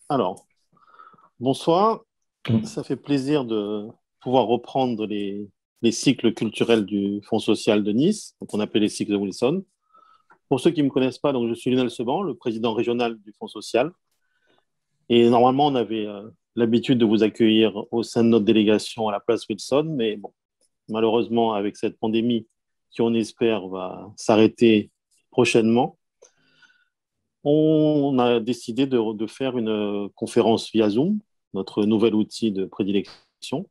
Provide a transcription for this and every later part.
Alors, bonsoir. Ça fait plaisir de pouvoir reprendre les cycles culturels du Fonds social de Nice, qu'on appelle les cycles de Wilson. Pour ceux qui ne me connaissent pas, donc je suis Lionel Seban, le président régional du Fonds social. Et normalement, on avait l'habitude de vous accueillir au sein de notre délégation à la place Wilson, mais bon, malheureusement, avec cette pandémie qui, on espère, va s'arrêter prochainement, on a décidé de faire une conférence via Zoom, notre nouvel outil de prédilection.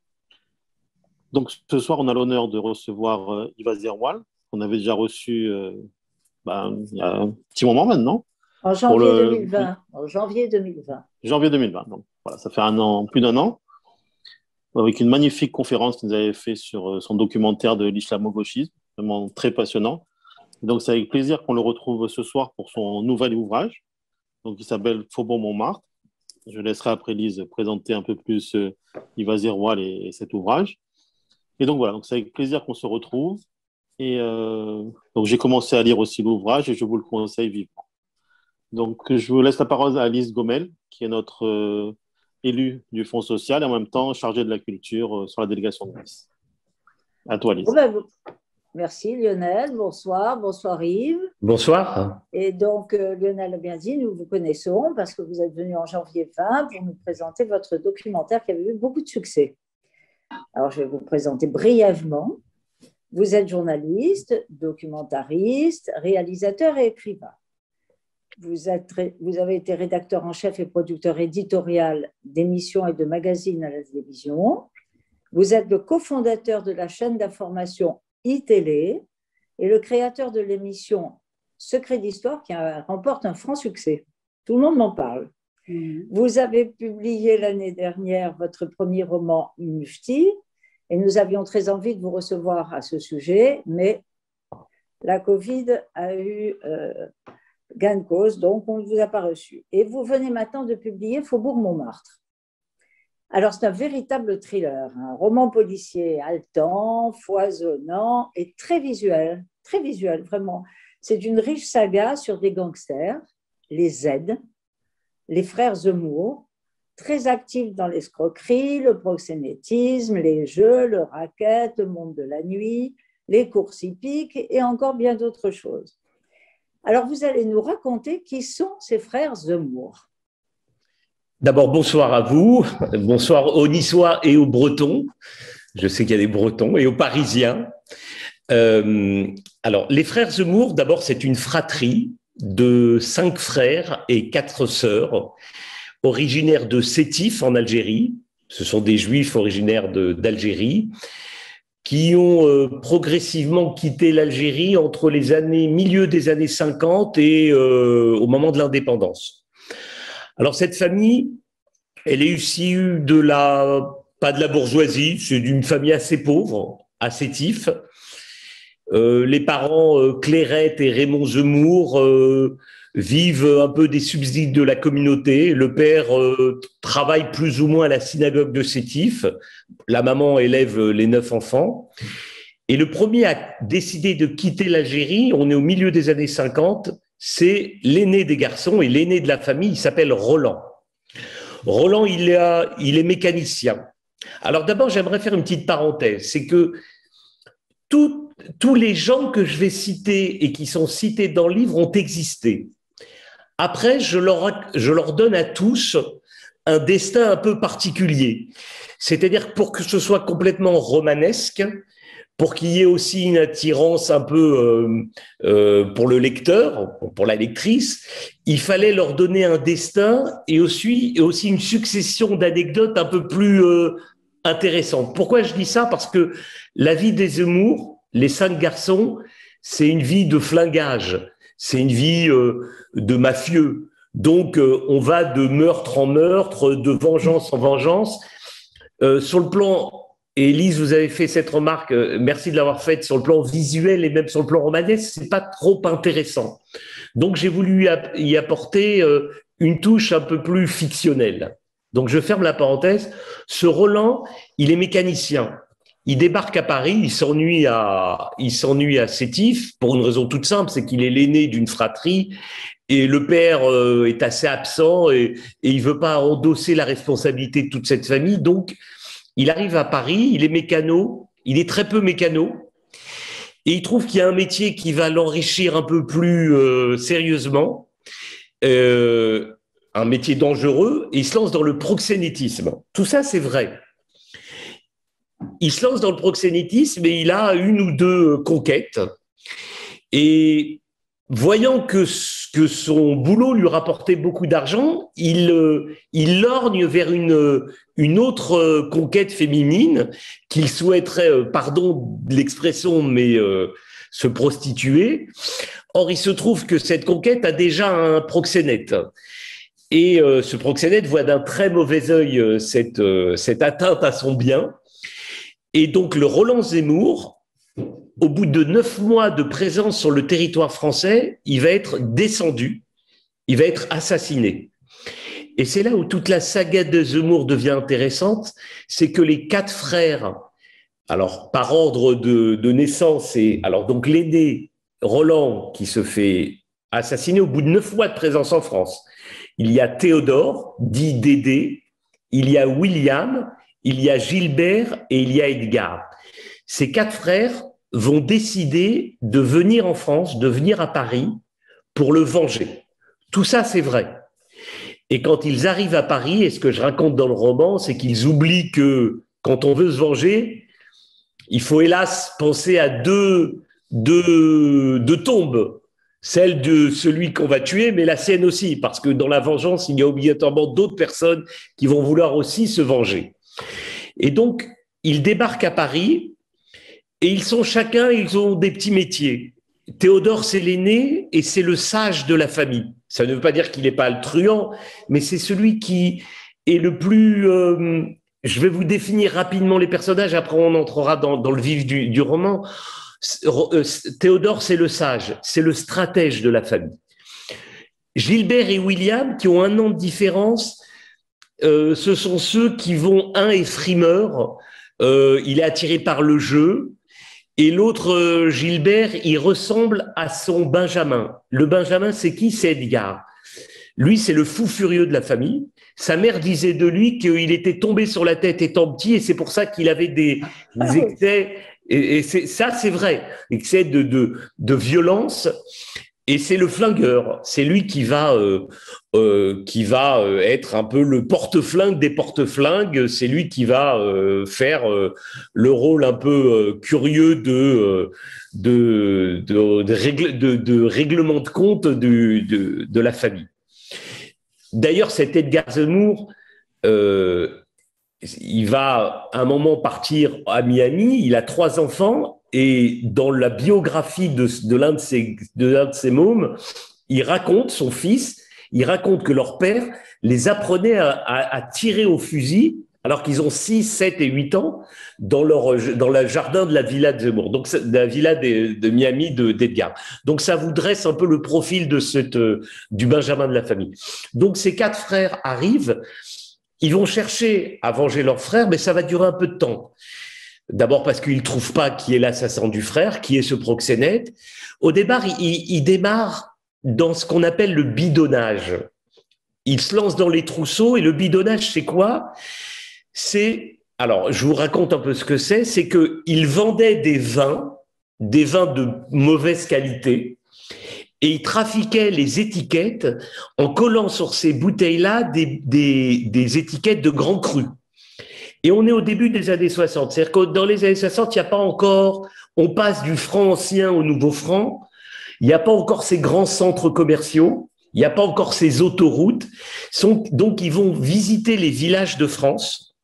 Donc ce soir, on a l'honneur de recevoir Yva Zerwal, qu'on avait déjà reçu il y a un petit moment maintenant, En pour janvier le 2020. En janvier 2020. janvier 2020. Donc voilà, ça fait un an, plus d'un an, avec une magnifique conférence qu'il nous avait fait sur son documentaire de l'islamo-gauchisme, vraiment très passionnant. Et donc c'est avec plaisir qu'on le retrouve ce soir pour son nouvel ouvrage, donc il s'appelle Faubourg Montmartre. Je laisserai après Lise présenter un peu plus Yva Zerwal et cet ouvrage. Et donc voilà, donc c'est avec plaisir qu'on se retrouve. Et donc j'ai commencé à lire aussi l'ouvrage et je vous le conseille vivement. Donc je vous laisse la parole à Lise Gomel, qui est notre élue du Fonds social et en même temps chargée de la culture sur la délégation de Nice. À toi, Bon Lise. ben, merci Lionel, bonsoir, bonsoir Yves. Bonsoir. Et donc Lionel a bien dit, nous vous connaissons parce que vous êtes venu en janvier 20 pour nous présenter votre documentaire qui avait eu beaucoup de succès. Alors je vais vous présenter brièvement. Vous êtes journaliste, documentariste, réalisateur et écrivain. Vous avez été rédacteur en chef et producteur éditorial d'émissions et de magazines à la télévision. Vous êtes le cofondateur de la chaîne d'information iTélé et le créateur de l'émission Secret d'Histoire qui remporte un franc succès. Tout le monde m'en parle. Vous avez publié l'année dernière votre premier roman Mufti et nous avions très envie de vous recevoir à ce sujet, mais la Covid a eu gain de cause, donc on ne vous a pas reçu. Et vous venez maintenant de publier Faubourg Montmartre. Alors, c'est un véritable thriller, un roman policier haletant, foisonnant et très visuel, vraiment. C'est une riche saga sur des gangsters, les Z, les frères Zemmour, très actifs dans l'escroquerie, le proxénétisme, les jeux, le racket, le monde de la nuit, les courses hippiques et encore bien d'autres choses. Alors, vous allez nous raconter qui sont ces frères Zemmour. D'abord, bonsoir à vous, bonsoir aux Niçois et aux Bretons. Je sais qu'il y a des Bretons et aux Parisiens. Alors, les frères Zemmour, d'abord, c'est une fratrie de 5 frères et 4 sœurs, originaires de Sétif en Algérie. Ce sont des Juifs originaires d'Algérie qui ont progressivement quitté l'Algérie entre milieu des années 50 et au moment de l'indépendance. Alors cette famille, elle est issue pas de la bourgeoisie, c'est d'une famille assez pauvre, à Sétif. Les parents Clairette et Raymond Zemmour vivent un peu des subsides de la communauté. Le père travaille plus ou moins à la synagogue de Sétif. La maman élève les 9 enfants. Et le premier à décider de quitter l'Algérie, on est au milieu des années 50, c'est l'aîné des garçons et l'aîné de la famille, il s'appelle Roland. Roland, il est mécanicien. Alors d'abord, j'aimerais faire une petite parenthèse, c'est que tous les gens que je vais citer et qui sont cités dans le livre ont existé. Après, je leur donne à tous un destin un peu particulier. C'est-à-dire pour que ce soit complètement romanesque, pour qu'il y ait aussi une attirance un peu pour le lecteur, pour la lectrice, il fallait leur donner un destin et aussi une succession d'anecdotes un peu plus intéressantes. Pourquoi je dis ça? Parce que la vie des Zemmour, les 5 garçons, c'est une vie de flingage, c'est une vie de mafieux. Donc, on va de meurtre en meurtre, de vengeance en vengeance. Sur le plan, et Elise, vous avez fait cette remarque, merci de l'avoir faite, sur le plan visuel et même sur le plan romanesque, c'est pas trop intéressant. Donc, j'ai voulu y apporter une touche un peu plus fictionnelle. Donc, je ferme la parenthèse. Ce Roland, il est mécanicien. il débarque à Paris, il s'ennuie à Sétif pour une raison toute simple, c'est qu'il est l'aîné d'une fratrie et le père est assez absent et il veut pas endosser la responsabilité de toute cette famille. Donc, il arrive à Paris, il est mécano, il est très peu mécano et il trouve qu'il y a un métier qui va l'enrichir un peu plus sérieusement, un métier dangereux, et il se lance dans le proxénétisme. Tout ça, c'est vrai. Il se lance dans le proxénétisme et il a une ou deux conquêtes. Et voyant que son boulot lui rapportait beaucoup d'argent, il lorgne vers une autre conquête féminine qu'il souhaiterait, pardon de l'expression, mais se prostituer. Or, il se trouve que cette conquête a déjà un proxénète. Et ce proxénète voit d'un très mauvais œil cette atteinte à son bien. Et donc, le Roland Zemmour, au bout de 9 mois de présence sur le territoire français, il va être descendu, il va être assassiné. Et c'est là où toute la saga de Zemmour devient intéressante, c'est que les 4 frères, alors par ordre de naissance, et alors donc l'aîné Roland qui se fait assassiner au bout de 9 mois de présence en France. Il y a Théodore, dit Dédé, il y a William, il y a Gilbert et il y a Edgar. Ces 4 frères vont décider de venir en France, de venir à Paris pour le venger. Tout ça, c'est vrai. Et quand ils arrivent à Paris, et ce que je raconte dans le roman, c'est qu'ils oublient que quand on veut se venger, il faut hélas penser à deux tombes. Celle de celui qu'on va tuer, mais la sienne aussi, parce que dans la vengeance, il y a obligatoirement d'autres personnes qui vont vouloir aussi se venger. Et donc, ils débarquent à Paris et ils ont des petits métiers. Théodore, c'est l'aîné et c'est le sage de la famille. Ça ne veut pas dire qu'il n'est pas le truand, mais c'est celui qui est le plus... je vais vous définir rapidement les personnages, après on entrera dans le vif du roman. Théodore, c'est le sage, c'est le stratège de la famille. Gilbert et William, qui ont 1 an de différence, ce sont ceux qui vont, un est frimeur, il est attiré par le jeu, et l'autre, Gilbert, il ressemble à son Benjamin. Le Benjamin, c'est qui? C'est Edgar. Lui, c'est le fou furieux de la famille. Sa mère disait de lui qu'il était tombé sur la tête étant petit, et c'est pour ça qu'il avait des excès, et ça, c'est vrai, excès de violence. Et c'est le flingueur, c'est lui qui va être un peu le porte-flingue des porte-flingues, c'est lui qui va faire le rôle un peu curieux de règlement de compte de la famille. D'ailleurs, cet Edgar Zemmour, il va à un moment partir à Miami, il a 3 enfants, et dans la biographie de l'un de ses mômes, il raconte, son fils, il raconte que leur père les apprenait à tirer au fusil alors qu'ils ont 6, 7 et 8 ans dans le jardin de la villa de Zemmour, donc de la villa de Miami d'Edgar. Donc ça vous dresse un peu le profil du Benjamin de la famille. Donc ces 4 frères arrivent, ils vont chercher à venger leur frère, mais ça va durer un peu de temps. D'abord parce qu'ils ne trouvent pas qui est l'assassin du frère, qui est ce proxénète. Au départ, ils démarrent dans ce qu'on appelle le bidonnage. Ils se lancent dans les trousseaux, et le bidonnage, c'est quoi? Alors, je vous raconte un peu ce que c'est qu'ils vendaient des vins de mauvaise qualité, et ils trafiquaient les étiquettes en collant sur ces bouteilles-là des étiquettes de grands crus. Et on est au début des années 60. C'est-à-dire que dans les années 60, il n'y a pas encore, on passe du franc ancien au nouveau franc, il n'y a pas encore ces grands centres commerciaux, il n'y a pas encore ces autoroutes. Donc, ils vont visiter les villages de France,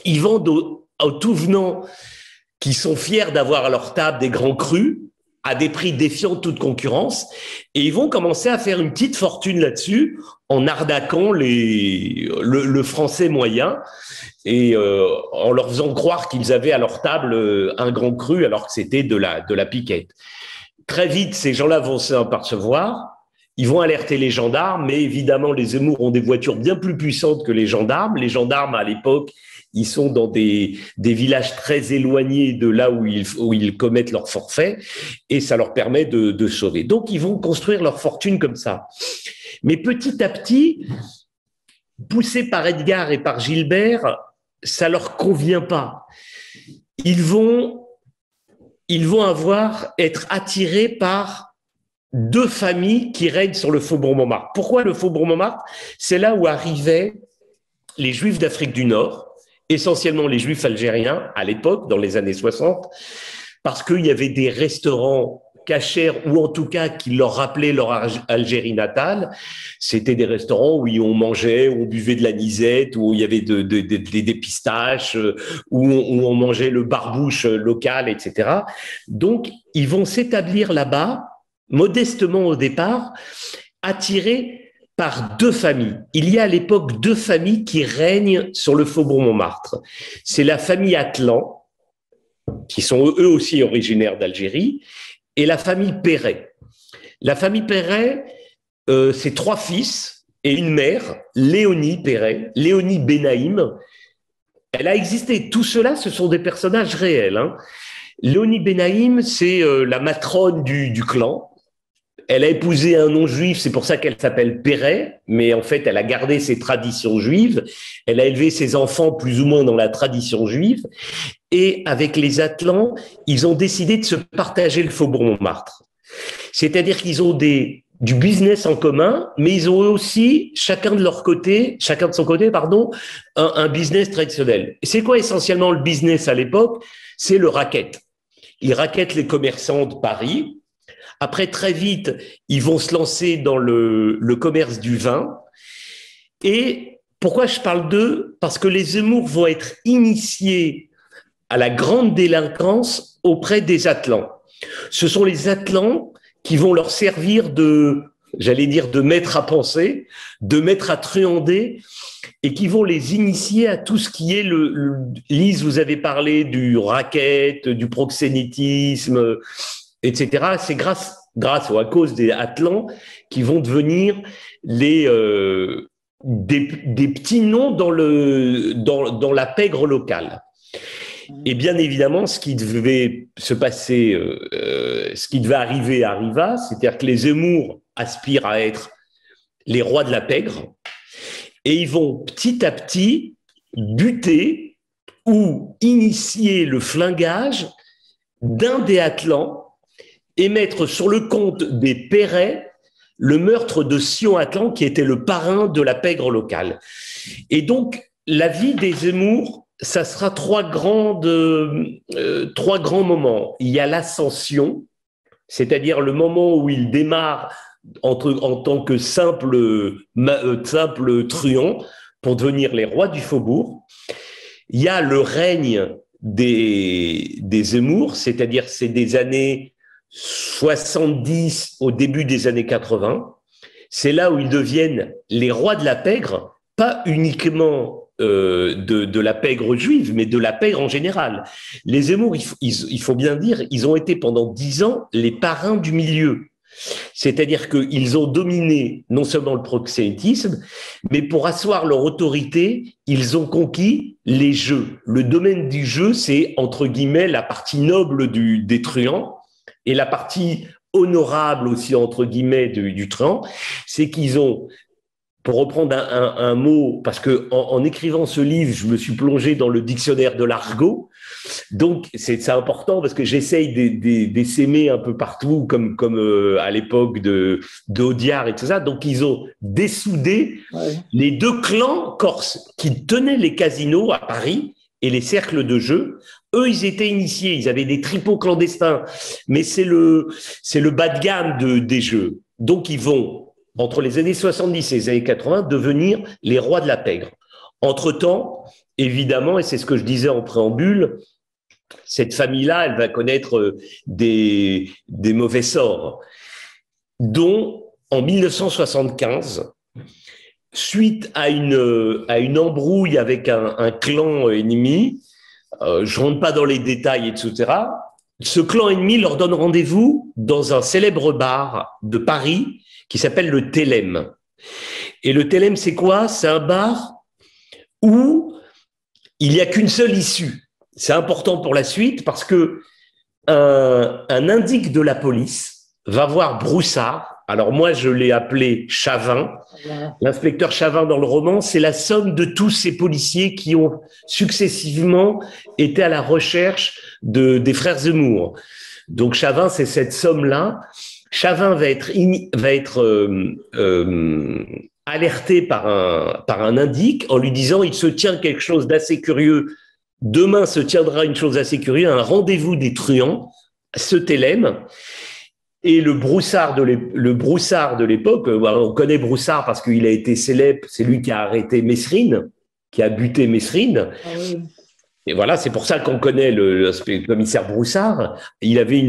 ils vendent aux tout venants qui sont fiers d'avoir à leur table des grands crus, à des prix défiant toute concurrence, et ils vont commencer à faire une petite fortune là-dessus en arnaquant le français moyen, et en leur faisant croire qu'ils avaient à leur table un grand cru alors que c'était de la piquette. Très vite, ces gens-là vont s'apercevoir Ils vont alerter les gendarmes, mais évidemment, les Zemmour ont des voitures bien plus puissantes que les gendarmes. Les gendarmes, à l'époque, ils sont dans des villages très éloignés de là où ils commettent leur forfait, et ça leur permet de sauver. Donc, ils vont construire leur fortune comme ça. Mais petit à petit, poussés par Edgar et par Gilbert, ça leur convient pas. Ils vont être attirés par deux familles qui règnent sur le faubourg Montmartre. Pourquoi le faubourg Montmartre? C'est là où arrivaient les Juifs d'Afrique du Nord, essentiellement les Juifs algériens à l'époque, dans les années 60, parce qu'il y avait des restaurants cachers, ou en tout cas qui leur rappelaient leur Algérie natale. C'était des restaurants où on mangeait, où on buvait de l'anisette, où il y avait des pistaches, où on mangeait le barbouche local, etc. Donc, ils vont s'établir là-bas, modestement au départ, attirés par deux familles. Il y a à l'époque deux familles qui règnent sur le faubourg Montmartre. C'est la famille Atlan, qui sont eux aussi originaires d'Algérie, et la famille Perret. La famille Perret, c'est trois fils et une mère, Léonie Perret, Léonie Benaïm. Elle a existé. Tout cela, ce sont des personnages réels. Léonie Benaïm, c'est la matrone du clan. Elle a épousé un non-juif, c'est pour ça qu'elle s'appelle Perret, mais en fait, elle a gardé ses traditions juives. Elle a élevé ses enfants plus ou moins dans la tradition juive. Et avec les Atlans, ils ont décidé de se partager le faubourg Montmartre. C'est-à-dire qu'ils ont du business en commun, mais ils ont aussi, chacun de son côté, un business traditionnel. Et c'est quoi essentiellement le business à l'époque? C'est le racket. Ils rackettent les commerçants de Paris. Après, très vite, ils vont se lancer dans le commerce du vin. Et pourquoi je parle d'eux? Parce que les Zemmour vont être initiés à la grande délinquance auprès des Atlans. Ce sont les Atlans qui vont leur servir de maître à penser, de maître à truander, et qui vont les initier à tout ce qui est Lise, vous avez parlé du racket, du proxénétisme, etc. C'est grâce ou à cause des Atlans qui vont devenir des petits noms dans la pègre locale. Et bien évidemment, ce qui devait se passer, ce qui devait arriver arriva, c'est-à-dire que les Zemmour aspirent à être les rois de la pègre, et ils vont petit à petit buter ou initier le flingage d'un des Atlans et mettre sur le compte des Perret le meurtre de Sion Atlan, qui était le parrain de la pègre locale. Et donc, la vie des Zemmour, ça sera trois grands moments. Il y a l'ascension, c'est-à-dire le moment où ils démarrent en tant que simple truand pour devenir les rois du faubourg. Il y a le règne des Zemmour, c'est-à-dire c'est des années 70 au début des années 80. C'est là où ils deviennent les rois de la pègre, pas uniquement de la pègre juive, mais de la pègre en général. Les Zemmour, il faut bien dire, ils ont été pendant 10 ans les parrains du milieu. C'est-à-dire qu'ils ont dominé non seulement le proxénétisme, mais pour asseoir leur autorité, ils ont conquis les jeux. Le domaine du jeu, c'est entre guillemets la partie noble des truands et la partie honorable aussi entre guillemets du truand, c'est qu'ils ont, pour reprendre un mot, parce que en écrivant ce livre, je me suis plongé dans le dictionnaire de l'argot. Donc, c'est important parce que j'essaye d'essaimer un peu partout, comme à l'époque d'Audiard et tout ça. Donc, ils ont dessoudé les deux clans corses qui tenaient les casinos à Paris et les cercles de jeu. Eux, ils étaient initiés, ils avaient des tripots clandestins, mais c'est le bas de gamme des jeux. Donc, ils vont, entre les années 70 et les années 80, devenir les rois de la pègre. Entre-temps, évidemment, et c'est ce que je disais en préambule, cette famille-là, elle va connaître des mauvais sorts, dont en 1975, suite à une embrouille avec un clan ennemi, je rentre pas dans les détails, etc., ce clan ennemi leur donne rendez-vous dans un célèbre bar de Paris qui s'appelle le Télème. Et le Télème, c'est quoi? C'est un bar où il n'y a qu'une seule issue. C'est important pour la suite parce que un indique de la police va voir Broussard. Alors moi, je l'ai appelé Chavin. L'inspecteur Chavin dans le roman, c'est la somme de tous ces policiers qui ont successivement été à la recherche des frères Zemmour. Donc Chavin, c'est cette somme-là. Chavin va être alerté par un indique en lui disant il se tient quelque chose d'assez curieux. Demain se tiendra une chose assez curieuse, un rendez-vous des truands, ce Télème. Et le Broussard de l'époque, on connaît Broussard parce qu'il a été célèbre, c'est lui qui a arrêté Mesrine, qui a buté Mesrine. Ah oui. Et voilà, c'est pour ça qu'on connaît le commissaire Broussard. Il avait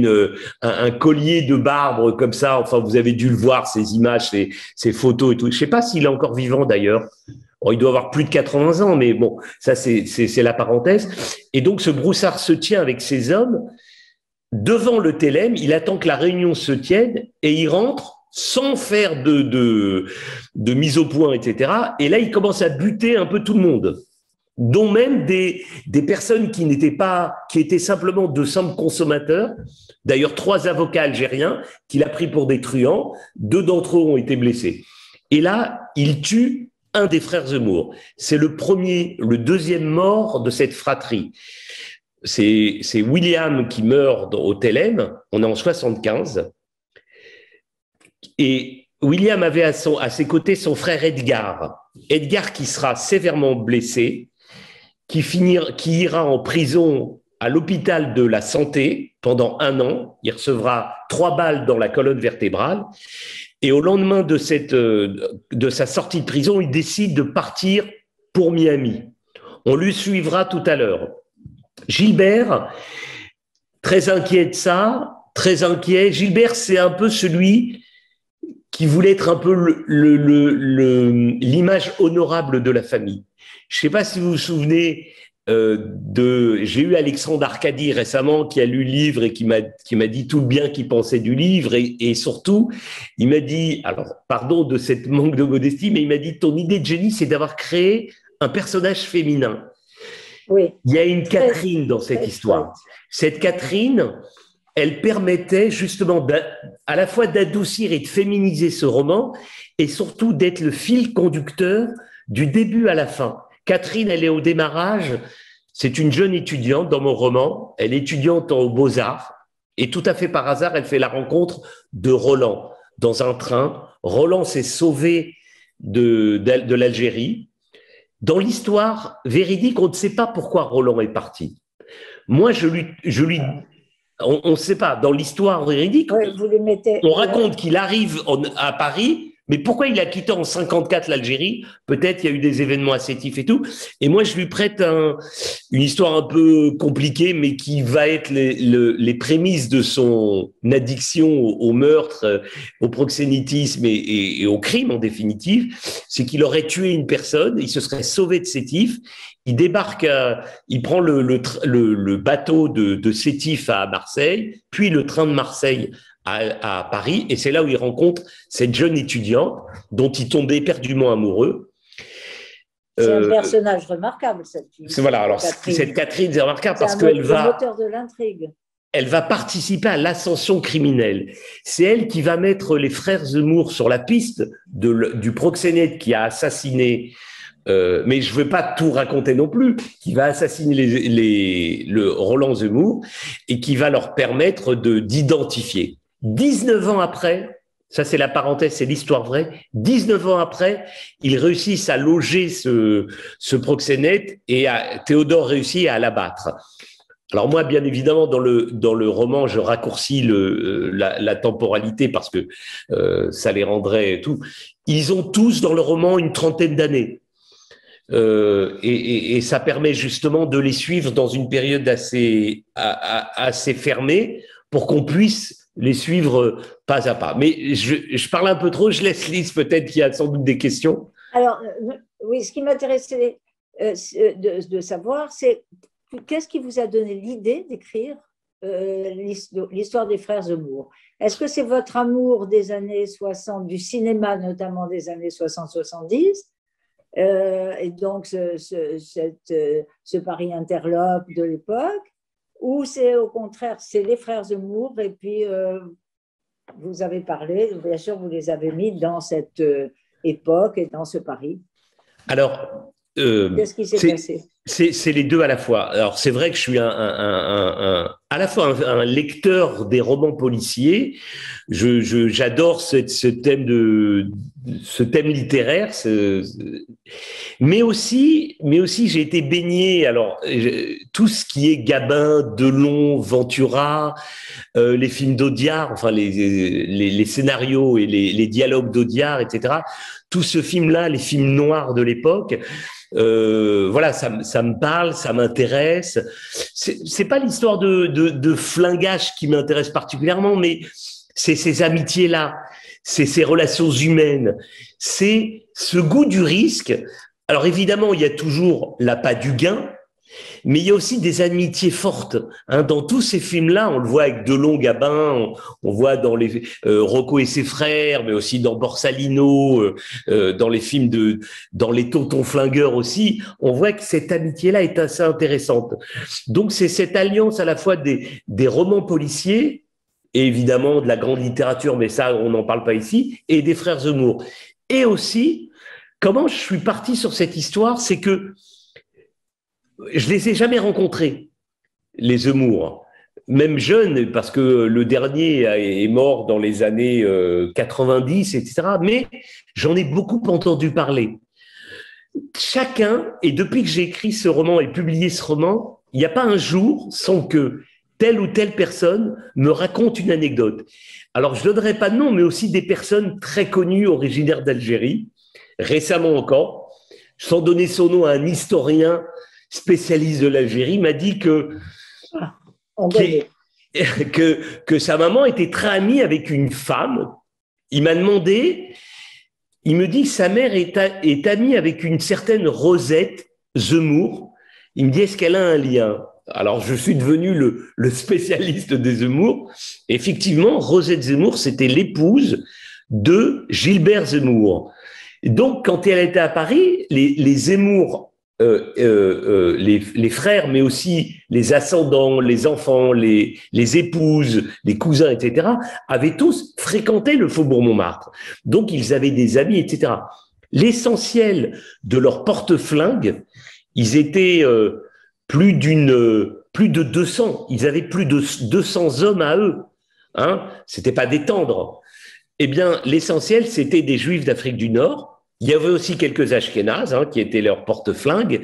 un collier de marbre comme ça. Enfin, vous avez dû le voir, ces images, ces photos et tout. Je ne sais pas s'il est encore vivant d'ailleurs. Bon, il doit avoir plus de 80 ans, mais bon, ça c'est la parenthèse. Et donc, ce Broussard se tient avec ses hommes devant le Télème. Il attend que la réunion se tienne et il rentre sans faire de mise au point, etc. Et là, il commence à buter un peu tout le monde, dont même des personnes qui étaient simplement de simples consommateurs. D'ailleurs, 3 avocats algériens qu'il a pris pour des truands, 2 d'entre eux ont été blessés. Et là, il tue un des frères Zemmour. C'est le deuxième mort de cette fratrie. C'est William qui meurt au Télème, on est en 75. Et William avait à ses côtés son frère Edgar. Edgar qui sera sévèrement blessé, qui ira en prison à l'hôpital de la Santé pendant 1 an. Il recevra 3 balles dans la colonne vertébrale. Et au lendemain de sa sortie de prison, il décide de partir pour Miami. On lui suivra tout à l'heure. Gilbert, très inquiet de ça, très inquiet. Gilbert, c'est un peu celui qui voulait être un peu l'image honorable de la famille. Je ne sais pas si vous vous souvenez j'ai eu Alexandre Arcadi récemment qui a lu le livre et qui m'a dit tout le bien qu'il pensait du livre et surtout il m'a dit, alors pardon de cette manque de modestie, mais il m'a dit ton idée de génie c'est d'avoir créé un personnage féminin. Oui. Il y a une Catherine dans cette histoire. Cette Catherine, elle permettait justement à la fois d'adoucir et de féminiser ce roman et surtout d'être le fil conducteur du début à la fin. Catherine, elle est au démarrage, c'est une jeune étudiante dans mon roman, elle est étudiante aux Beaux-Arts et tout à fait par hasard, elle fait la rencontre de Roland dans un train. Roland s'est sauvé de l'Algérie. Dans l'histoire véridique, on ne sait pas pourquoi Roland est parti. Moi, on ne sait pas. Dans l'histoire véridique, on raconte qu'il arrive à Paris, mais pourquoi il a quitté en 54 l'Algérie? Peut-être il y a eu des événements assétifs et tout. Et moi, je lui prête une histoire un peu compliquée, mais qui va être les prémices de son addiction au meurtre, au proxénétisme et au crime en définitive. C'est qu'il aurait tué une personne, il se serait sauvé de Sétif. Il débarque, il prend le bateau de Sétif à Marseille, puis le train de Marseille à Paris, et c'est là où il rencontre cette jeune étudiante dont il tombe éperdument amoureux. C'est un personnage remarquable, cette fille. Voilà, alors cette Catherine, c'est remarquable parce qu'elle va… C'est le moteur de l'intrigue. Elle va participer à l'ascension criminelle. C'est elle qui va mettre les frères Zemmour sur la piste du proxénète qui a assassiné… mais je ne veux pas tout raconter non plus, qui va assassiner le Roland Zemmour et qui va leur permettre d'identifier. 19 ans après, ça c'est la parenthèse, c'est l'histoire vraie, 19 ans après, ils réussissent à loger ce proxénète et Théodore réussit à l'abattre. Alors moi, bien évidemment, dans le roman, je raccourcis la temporalité parce que ça les rendrait tout. Ils ont tous dans le roman une trentaine d'années. Et ça permet justement de les suivre dans une période assez fermée pour qu'on puisse les suivre pas à pas. Mais je parle un peu trop, je laisse Lise peut-être qui a sans doute des questions. Alors, oui, ce qui m'intéressait de savoir, c'est qu'est-ce qui vous a donné l'idée d'écrire l'histoire des frères Zemmour? Est-ce que c'est votre amour des années 60, du cinéma notamment des années 60-70, et donc ce Paris interlope de l'époque, ou c'est au contraire, c'est les frères Zemmour, et puis vous avez parlé, bien sûr, vous les avez mis dans cette époque et dans ce Paris. Alors, qu'est-ce qui s'est passé? C'est les deux à la fois. Alors, c'est vrai que je suis à la fois un lecteur des romans policiers. J'adore ce thème littéraire. Mais aussi, j'ai été baigné. Alors, tout ce qui est Gabin, Delon, Ventura, les films d'Audiard, enfin les scénarios et les dialogues d'Audiard, etc. Tout ce film-là, les films noirs de l'époque. Voilà, ça me parle, ça m'intéresse. C'est pas l'histoire de flingage qui m'intéresse particulièrement, mais c'est ces amitiés-là, c'est ces relations humaines, c'est ce goût du risque. Alors évidemment, il y a toujours l'appât du gain, mais il y a aussi des amitiés fortes. Dans tous ces films-là, on le voit avec Delon, Gabin, on voit dans les Rocco et ses frères, mais aussi dans Borsalino, dans les films dans les Tontons flingueurs aussi. On voit que cette amitié-là est assez intéressante. Donc c'est cette alliance à la fois des romans policiers et évidemment de la grande littérature, mais ça on n'en parle pas ici, et des frères Zemmour. Et aussi, comment je suis parti sur cette histoire, c'est que je les ai jamais rencontrés, les Zemmour, même jeunes, parce que le dernier est mort dans les années 90, etc. Mais j'en ai beaucoup entendu parler. Chacun, et depuis que j'ai écrit ce roman et publié ce roman, il n'y a pas un jour sans que telle ou telle personne me raconte une anecdote. Alors, je ne donnerai pas de nom, mais aussi des personnes très connues, originaires d'Algérie, récemment encore, sans donner son nom à un historien spécialiste de l'Algérie, m'a dit que sa maman était très amie avec une femme. Il m'a demandé, il me dit que sa mère est amie avec une certaine Rosette Zemmour. Il me dit, est-ce qu'elle a un lien? Alors, je suis devenu le spécialiste des Zemmour. Effectivement, Rosette Zemmour, c'était l'épouse de Gilbert Zemmour. Donc, quand elle était à Paris, les Zemmour, les frères, mais aussi les ascendants, les enfants, les épouses, les cousins, etc., avaient tous fréquenté le Faubourg Montmartre. Donc, ils avaient des amis, etc. L'essentiel de leur porte-flingue, ils étaient plus de 200. Ils avaient plus de 200 hommes à eux. C'était pas des tendres. Eh bien, l'essentiel, c'était des Juifs d'Afrique du Nord. Il y avait aussi quelques Ashkénazes qui étaient leurs porte-flingues,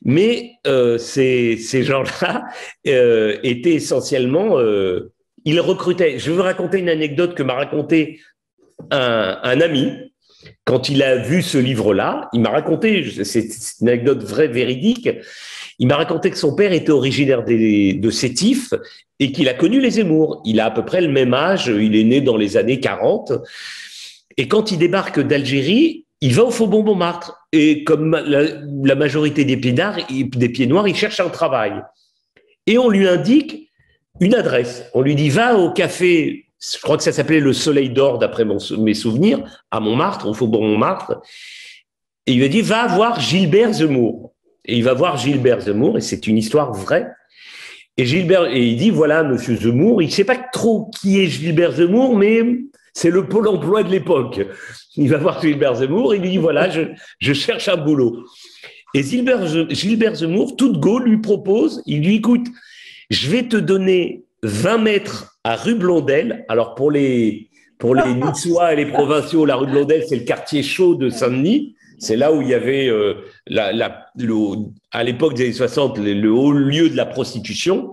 mais ces gens-là étaient essentiellement… ils recrutaient. Je veux raconter une anecdote que m'a raconté un ami quand il a vu ce livre-là. Il m'a raconté, c'est une anecdote vraie, véridique, il m'a raconté que son père était originaire de Sétif et qu'il a connu les Zemmour. Il a à peu près le même âge, il est né dans les années 40. Et quand il débarque d'Algérie, il va au Faubourg Montmartre et comme la majorité des pieds noirs, il cherche un travail. Et on lui indique une adresse. On lui dit, va au café, je crois que ça s'appelait le Soleil d'Or d'après mes souvenirs, à Montmartre, au Faubourg Montmartre. Et il lui a dit, va voir Gilbert Zemmour. Et il va voir Gilbert Zemmour, et c'est une histoire vraie. Et il dit, voilà, monsieur Zemmour, il ne sait pas trop qui est Gilbert Zemmour, mais c'est le pôle emploi de l'époque. Il va voir Gilbert Zemmour, et il dit, voilà, je cherche un boulot. Et Gilbert Zemmour, tout de go, lui propose, il lui dit, écoute, je vais te donner 20 mètres à rue Blondel. Alors, pour les Niçois et les provinciaux, la rue Blondel, c'est le quartier chaud de Saint-Denis. C'est là où il y avait, à l'époque des années 60, le haut lieu de la prostitution.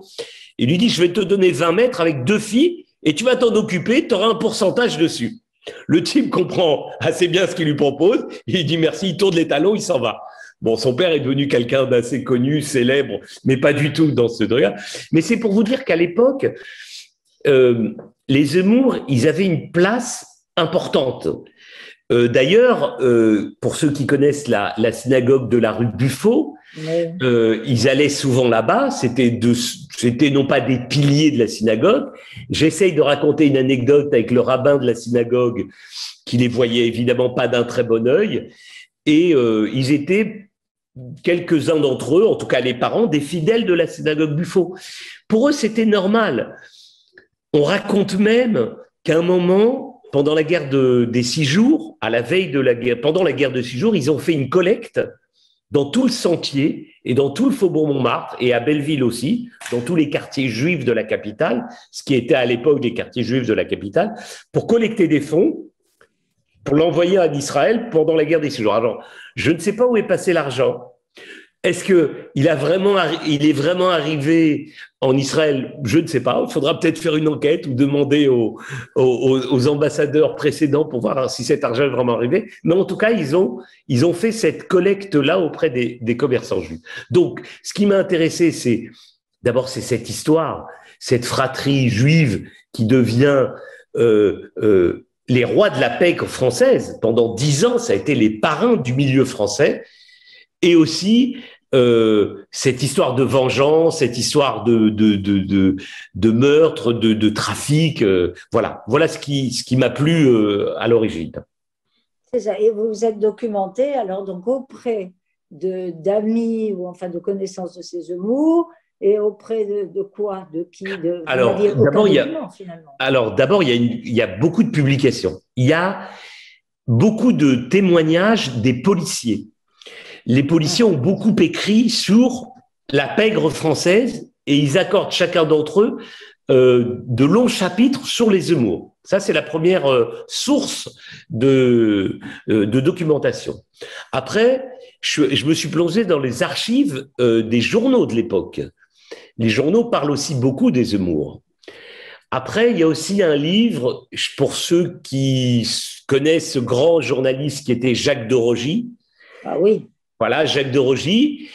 Il lui dit, je vais te donner 20 mètres avec 2 filles et tu vas t'en occuper, tu auras un pourcentage dessus. Le type comprend assez bien ce qu'il lui propose. Il dit merci, il tourne les talons, il s'en va. Bon, son père est devenu quelqu'un d'assez connu, célèbre, mais pas du tout dans ce truc-là. Mais c'est pour vous dire qu'à l'époque, les Zemmour, ils avaient une place importante. D'ailleurs, pour ceux qui connaissent la synagogue de la rue Buffo, ils allaient souvent là-bas. C'était c'était non pas des piliers de la synagogue. J'essaye de raconter une anecdote avec le rabbin de la synagogue qui les voyait évidemment pas d'un très bon œil. Et ils étaient, quelques-uns d'entre eux, en tout cas les parents, des fidèles de la synagogue Buffo. Pour eux, c'était normal. On raconte même qu'à un moment, pendant la guerre des 6 jours, à la veille de la guerre, pendant la guerre de 6 jours, ils ont fait une collecte dans tout le Sentier et dans tout le Faubourg Montmartre et à Belleville aussi, dans tous les quartiers juifs de la capitale, ce qui était à l'époque les quartiers juifs de la capitale, pour collecter des fonds pour l'envoyer en Israël pendant la guerre des 6 jours. Alors, je ne sais pas où est passé l'argent. Est-ce qu'il est vraiment arrivé en Israël? Je ne sais pas. Il faudra peut-être faire une enquête ou demander aux ambassadeurs précédents pour voir si cet argent est vraiment arrivé. Mais en tout cas, ils ont fait cette collecte-là auprès des commerçants juifs. Donc, ce qui m'a intéressé, c'est cette histoire, cette fratrie juive qui devient les rois de la pègre française. Pendant 10 ans, ça a été les parrains du milieu français. Et aussi cette histoire de vengeance, cette histoire de meurtre, de trafic. Voilà ce qui m'a plu à l'origine. C'est ça. Et vous vous êtes documenté alors donc auprès d'amis ou enfin de connaissances de ces Zemmour et auprès de quoi, de qui, Alors d'abord il y a beaucoup de publications. Il y a beaucoup de témoignages des policiers. Les policiers ont beaucoup écrit sur la pègre française et ils accordent chacun d'entre eux de longs chapitres sur les Zemmour. Ça, c'est la première source de documentation. Après, je me suis plongé dans les archives des journaux de l'époque. Les journaux parlent aussi beaucoup des Zemmour. Après, il y a aussi un livre, pour ceux qui connaissent ce grand journaliste qui était Jacques de Rogy. Ah oui. Voilà, Jacques de Rogy,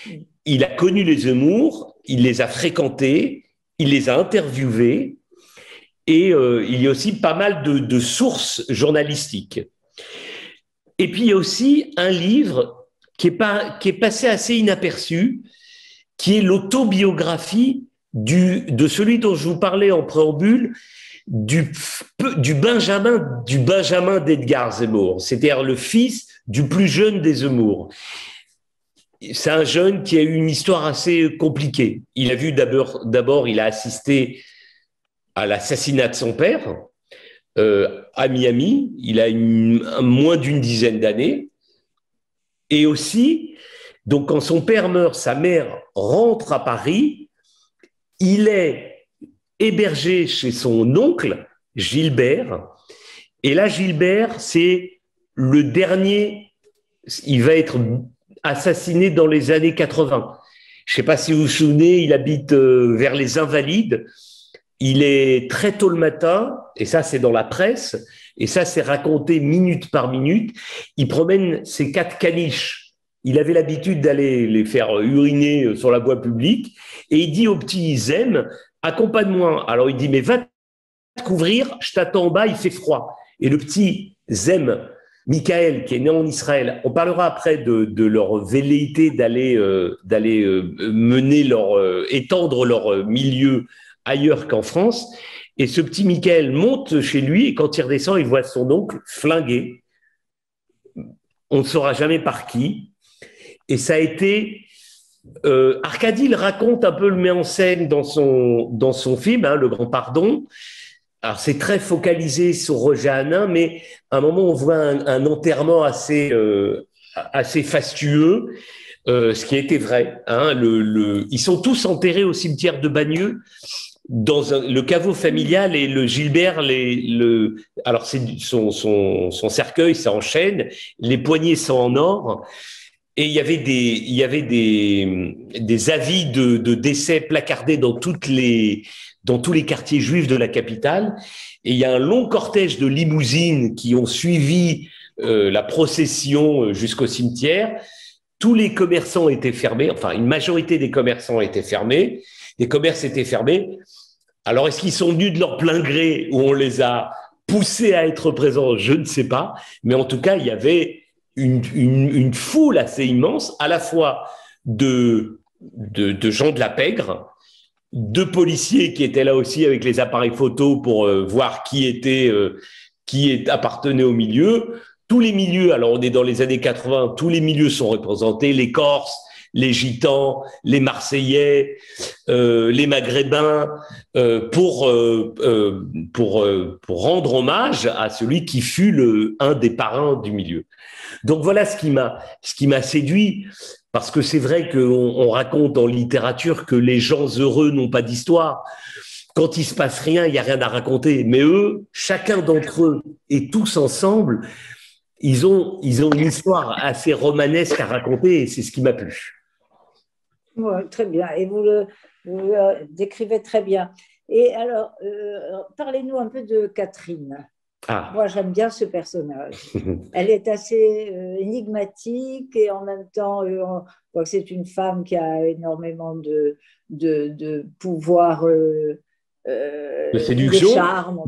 il a connu les Zemmour, il les a fréquentés, il les a interviewés et il y a aussi pas mal de sources journalistiques. Et puis, il y a aussi un livre qui est passé assez inaperçu, qui est l'autobiographie de celui dont je vous parlais en préambule, du Benjamin d'Edgar Zemmour, c'est-à-dire le fils du plus jeune des Zemmour. C'est un jeune qui a eu une histoire assez compliquée. Il a vu d'abord, il a assisté à l'assassinat de son père à Miami. Il a moins d'une dizaine d'années. Et aussi, donc quand son père meurt, sa mère rentre à Paris. Il est hébergé chez son oncle, Gilbert. Et là, Gilbert, c'est le dernier. Il va être assassiné dans les années 80. Je ne sais pas si vous vous souvenez, il habite vers les Invalides. Il est très tôt le matin, et ça c'est dans la presse, et ça c'est raconté minute par minute. Il promène ses 4 caniches. Il avait l'habitude d'aller les faire uriner sur la voie publique, et il dit au petit Zem, accompagne-moi. Alors il dit, mais va te couvrir, je t'attends en bas, il fait froid. Et le petit Zem, Michael, qui est né en Israël, on parlera après de leur velléité d'aller étendre leur milieu ailleurs qu'en France. Et ce petit Michael monte chez lui et quand il redescend, il voit son oncle flingué. On ne saura jamais par qui. Et ça a été... Arcadie le raconte un peu, le met en scène dans son film, Le Grand Pardon. Alors, c'est très focalisé sur Roger Hanin, mais à un moment, on voit un enterrement assez fastueux, ce qui était vrai. Ils sont tous enterrés au cimetière de Bagneux, dans le caveau familial, et le Gilbert, alors c'est son cercueil, ça enchaîne, les poignées sont en or, et il y avait des avis de décès placardés dans tous les quartiers juifs de la capitale. Et il y a un long cortège de limousines qui ont suivi la procession jusqu'au cimetière. Tous les commerçants étaient fermés, enfin une majorité des commerçants étaient fermés, les commerces étaient fermés. Alors est-ce qu'ils sont venus de leur plein gré ou on les a poussés à être présents? Je ne sais pas, mais en tout cas il y avait une foule assez immense, à la fois de gens de la pègre, 2 policiers qui étaient là aussi avec les appareils photo pour voir qui appartenait au milieu. Tous les milieux, alors on est dans les années 80, tous les milieux sont représentés, les Corses, les Gitans, les Marseillais, les Maghrébins, pour rendre hommage à celui qui fut un des parrains du milieu. Donc voilà ce qui m'a séduit, parce que c'est vrai qu'on raconte en littérature que les gens heureux n'ont pas d'histoire. Quand il se passe rien, il n'y a rien à raconter. Mais eux, chacun d'entre eux et tous ensemble, ils ont une histoire assez romanesque à raconter, et c'est ce qui m'a plu. Ouais, très bien. Et vous le décrivez très bien. Et alors, parlez-nous un peu de Catherine. Ah. Moi, j'aime bien ce personnage. Elle est assez énigmatique et en même temps, on voit que c'est une femme qui a énormément de pouvoir, de séduction, de charme,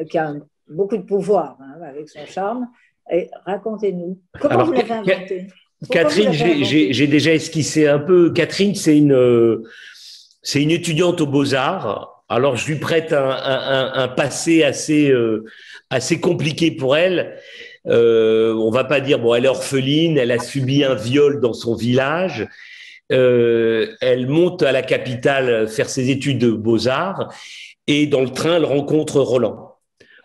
qui a beaucoup de pouvoir avec son charme. Et racontez-nous, comment vous l'avez inventée? Catherine, j'ai déjà esquissé un peu. Catherine, c'est une étudiante aux Beaux-Arts. Alors, je lui prête un passé assez compliqué pour elle. On va pas dire, bon, elle est orpheline, elle a subi un viol dans son village. Elle monte à la capitale faire ses études de Beaux-Arts et dans le train, elle rencontre Roland.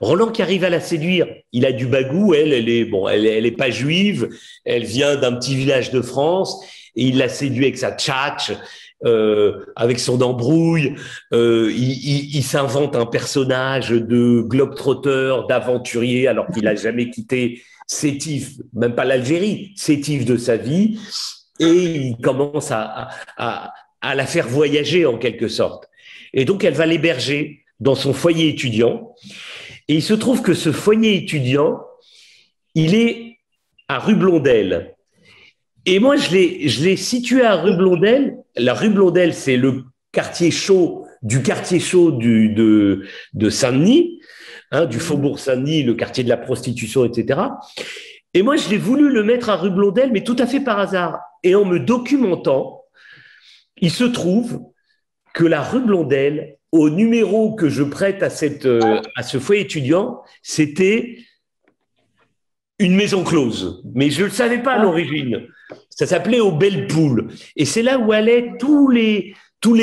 Roland qui arrive à la séduire. Il a du bagou, elle est pas juive, elle vient d'un petit village de France et il la séduit avec sa tchatche, avec son embrouille. Il s'invente un personnage de globe-trotter, d'aventurier, alors qu'il a jamais quitté Sétif, même pas l'Algérie, Sétif de sa vie. Et il commence à la faire voyager en quelque sorte. Et donc, elle va l'héberger dans son foyer étudiant. Et il se trouve que ce foyer étudiant, il est à rue Blondel. Et moi, je l'ai situé à rue Blondel. La rue Blondel, c'est le quartier chaud de Saint-Denis, du faubourg Saint-Denis, le quartier de la prostitution, etc. Et moi, je l'ai voulu le mettre à rue Blondel, mais tout à fait par hasard. Et en me documentant, il se trouve que la rue Blondel, au numéro que je prête à ce foyer étudiant, c'était une maison close. Mais je ne le savais pas à l'origine. Ça s'appelait aux Belles Poules. Et c'est là où allaient tous les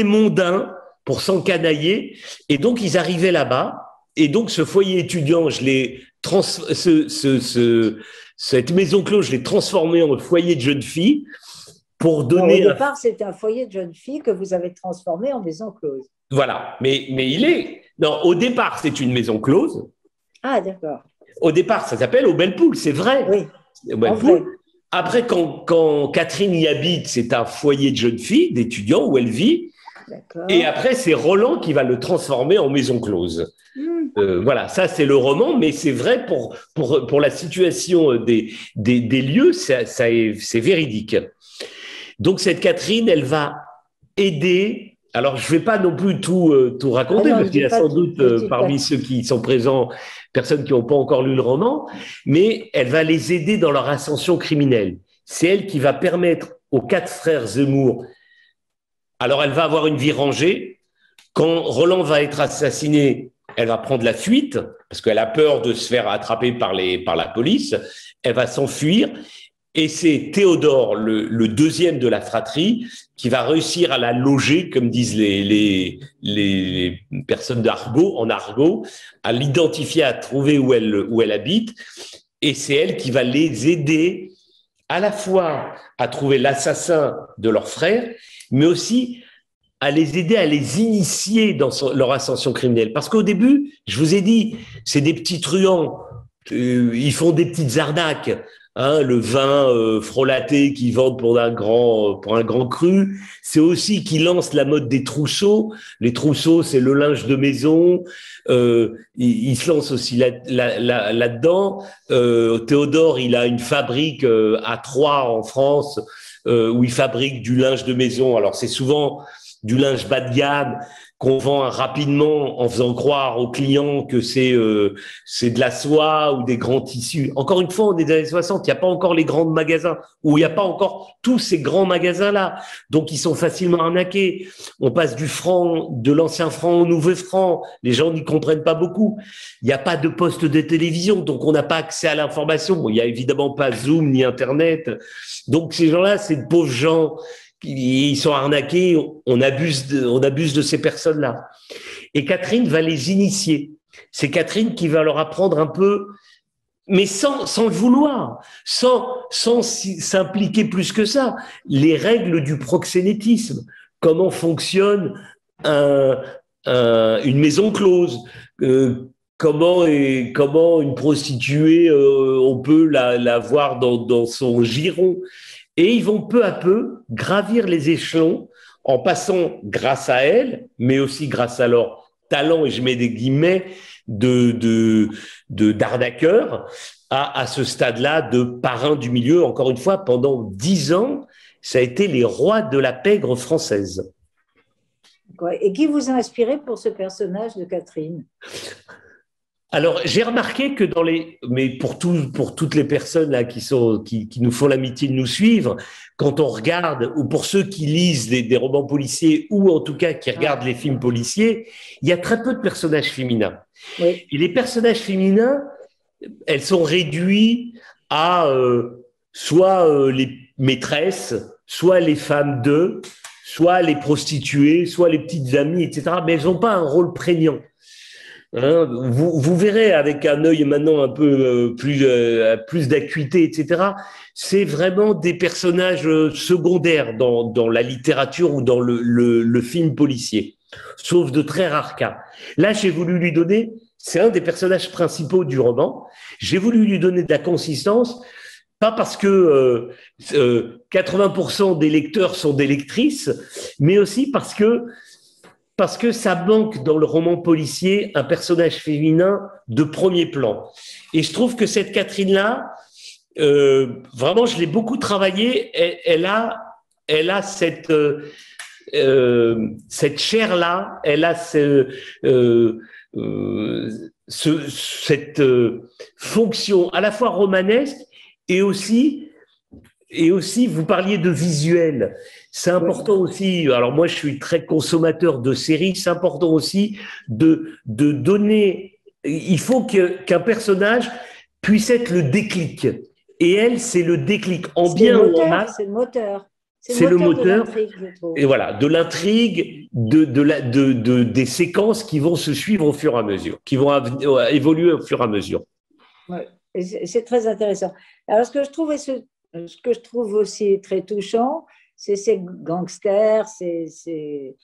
mondains pour s'encanailler. Et donc, ils arrivaient là-bas. Et donc, ce foyer étudiant, cette maison close, je l'ai transformée en foyer de jeunes filles pour donner… Au départ, c'était un foyer de jeunes filles que vous avez transformé en maison close. Voilà, mais non, au départ, c'est une maison close. Ah, d'accord. Au départ, ça s'appelle aux Belles Poules, c'est vrai. Oui, en vrai. Après, quand Catherine y habite, c'est un foyer de jeunes filles, d'étudiants, où elle vit. D'accord. Et après, c'est Roland qui va le transformer en maison close. Voilà, ça, c'est le roman, mais c'est vrai pour la situation des lieux, c'est véridique. Donc, cette Catherine, elle va aider… Alors, je ne vais pas non plus tout raconter, parce qu'il y a sans doute parmi ceux qui sont présents, personnes qui n'ont pas encore lu le roman, mais elle va les aider dans leur ascension criminelle. C'est elle qui va permettre aux 4 frères Zemmour… Alors, elle va avoir une vie rangée. Quand Roland va être assassiné, elle va prendre la fuite, parce qu'elle a peur de se faire attraper par la police. Elle va s'enfuir. Et c'est Théodore, le deuxième de la fratrie, qui va réussir à la loger, comme disent les personnes en argot, à l'identifier, à trouver où elle habite. Et c'est elle qui va les aider à la fois à trouver l'assassin de leur frère, mais aussi à les aider à les initier dans leur ascension criminelle. Parce qu'au début, je vous ai dit, c'est des petits truands, ils font des petites arnaques. Le vin frelaté qu'ils vendent pour un grand cru, c'est aussi qu'ils lancent la mode des trousseaux. Les trousseaux, c'est le linge de maison. Ils se lancent aussi là-dedans. Théodore, il a une fabrique à Troyes en France où il fabrique du linge de maison. Alors c'est souvent du linge bas de gamme qu'on vend rapidement en faisant croire aux clients que c'est de la soie ou des grands tissus. Encore une fois, on est dans les années 60, il n'y a pas encore les grands magasins, ou il n'y a pas encore tous ces grands magasins-là. Donc, ils sont facilement arnaqués. On passe du franc, de l'ancien franc au nouveau franc. Les gens n'y comprennent pas beaucoup. Il n'y a pas de poste de télévision, donc on n'a pas accès à l'information. Bon, il n'y a évidemment pas Zoom ni Internet. Donc, ces gens-là, c'est de pauvres gens. Ils sont arnaqués, on abuse de ces personnes-là. Et Catherine va les initier. C'est Catherine qui va leur apprendre un peu, mais sans le vouloir, sans s'impliquer plus que ça, les règles du proxénétisme. Comment fonctionne une maison close, comment une prostituée, on peut la voir dans son giron. Et ils vont peu à peu gravir les échelons en passant, grâce à elles, mais aussi grâce à leur talent, et je mets des guillemets, d'arnaqueurs, à ce stade-là de parrain du milieu. Encore une fois, pendant 10 ans, ça a été les rois de la pègre française. Et qui vous a inspiré pour ce personnage de Catherine? Alors, j'ai remarqué que mais pour toutes les personnes là qui nous font l'amitié de nous suivre, quand on regarde, ou pour ceux qui lisent des romans policiers, ou en tout cas qui regardent les films policiers, il y a très peu de personnages féminins. Oui. Et les personnages féminins, elles sont réduits à soit les maîtresses, soit les femmes d'eux, soit les prostituées, soit les petites amies, etc. Mais elles n'ont pas un rôle prégnant. Hein, vous verrez avec un œil maintenant un peu plus d'acuité, etc. C'est vraiment des personnages secondaires dans la littérature ou dans le film policier, sauf de très rares cas. Là, j'ai voulu lui donner, c'est un des personnages principaux du roman, j'ai voulu lui donner de la consistance, pas parce que 80% des lecteurs sont des lectrices, mais aussi parce que ça manque dans le roman policier un personnage féminin de premier plan. Et je trouve que cette Catherine-là, vraiment, je l'ai beaucoup travaillée. Elle a cette chair-là, elle a cette fonction à la fois romanesque et aussi, vous parliez de visuel. C'est important aussi, alors moi je suis très consommateur de séries, c'est important aussi de donner, il faut qu'un personnage puisse être le déclic. Et elle, c'est le déclic, en bien ou en mal. C'est le moteur. C'est le moteur, et voilà, de l'intrigue, des séquences qui vont se suivre au fur et à mesure, qui vont évoluer au fur et à mesure. Ouais, c'est très intéressant. Alors ce que je trouve aussi très touchant, c'est ces gangsters, ces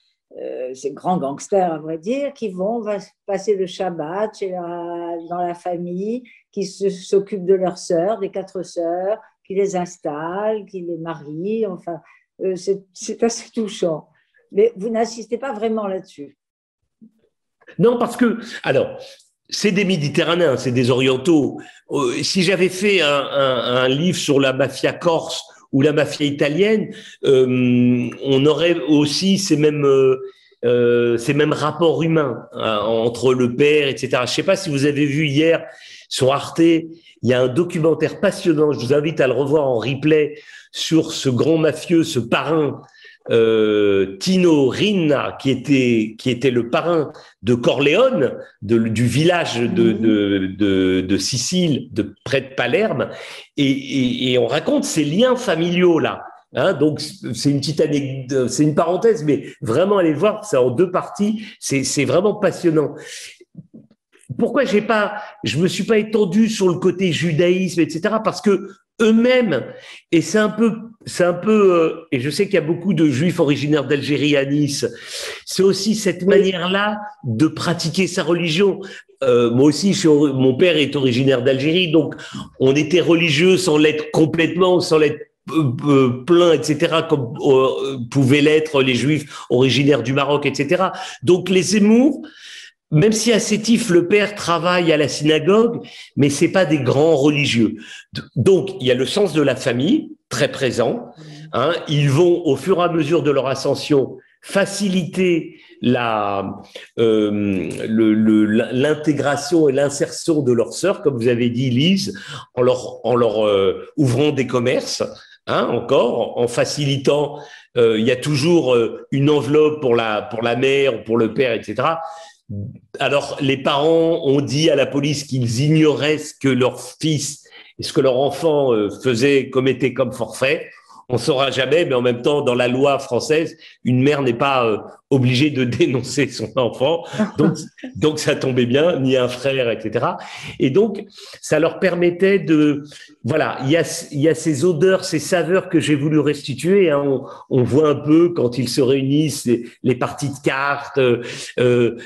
grands gangsters, à vrai dire, qui vont passer le Shabbat dans la famille, qui s'occupent de leurs sœurs, des 4 sœurs, qui les installent, qui les marient. Enfin, c'est assez touchant. Mais vous n'insistez pas vraiment là-dessus. Non, parce que, alors, c'est des Méditerranéens, c'est des Orientaux. Si j'avais fait un livre sur la mafia corse ou la mafia italienne, on aurait aussi ces mêmes rapports humains entre le père, etc. Je ne sais pas si vous avez vu hier sur Arte, il y a un documentaire passionnant, je vous invite à le revoir en replay, sur ce grand mafieux, ce parrain, Tino Riina, qui était le parrain de Corleone, du village de Sicile, près de Palerme, et on raconte ces liens familiaux là. Hein, donc c'est une petite anecdote, c'est une parenthèse, mais vraiment allez voir, c'est en 2 parties, c'est vraiment passionnant. Pourquoi je me suis pas étendu sur le côté judaïsme, etc. Parce que eux-mêmes, et c'est un peu, et je sais qu'il y a beaucoup de juifs originaires d'Algérie à Nice, c'est aussi cette manière-là de pratiquer sa religion. Moi aussi, mon père est originaire d'Algérie, donc on était religieux sans l'être complètement, sans l'être plein, etc., comme pouvaient l'être les juifs originaires du Maroc, etc. Donc les Zemmour, même si à Sétif, le père travaille à la synagogue, mais c'est pas des grands religieux. Donc, il y a le sens de la famille, très présent. Hein. Ils vont, au fur et à mesure de leur ascension, faciliter l'intégration et l'insertion de leurs sœurs, comme vous avez dit, Lise, en leur ouvrant des commerces, hein, encore, en facilitant. Il y a toujours une enveloppe pour la mère, pour le père, etc. Alors, les parents ont dit à la police qu'ils ignoraient ce que leur fils et ce que leur enfant commettait comme forfait. On ne saura jamais, mais en même temps, dans la loi française, une mère n'est pas obligée de dénoncer son enfant. Donc, ça tombait bien, ni un frère, etc. Et donc, ça leur permettait de... Voilà, il y a ces odeurs, ces saveurs que j'ai voulu restituer. Hein. On voit un peu, quand ils se réunissent, les parties de cartes,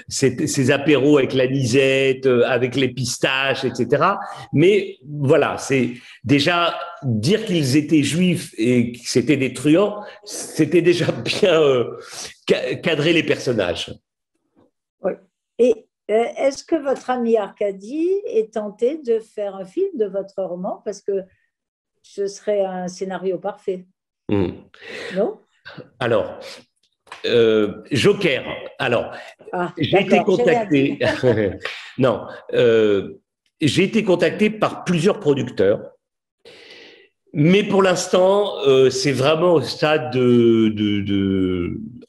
ces apéros avec l'anisette, avec les pistaches, etc. Mais voilà, c'est déjà dire qu'ils étaient juifs et que c'était des truands, c'était déjà bien cadrer les personnages. Oui. Et est-ce que votre ami Arcadie est tenté de faire un film de votre roman? Parce que ce serait un scénario parfait. Non? Alors, Joker. Alors, j'ai été contacté. Non, j'ai été contacté par plusieurs producteurs. Mais pour l'instant, c'est vraiment au stade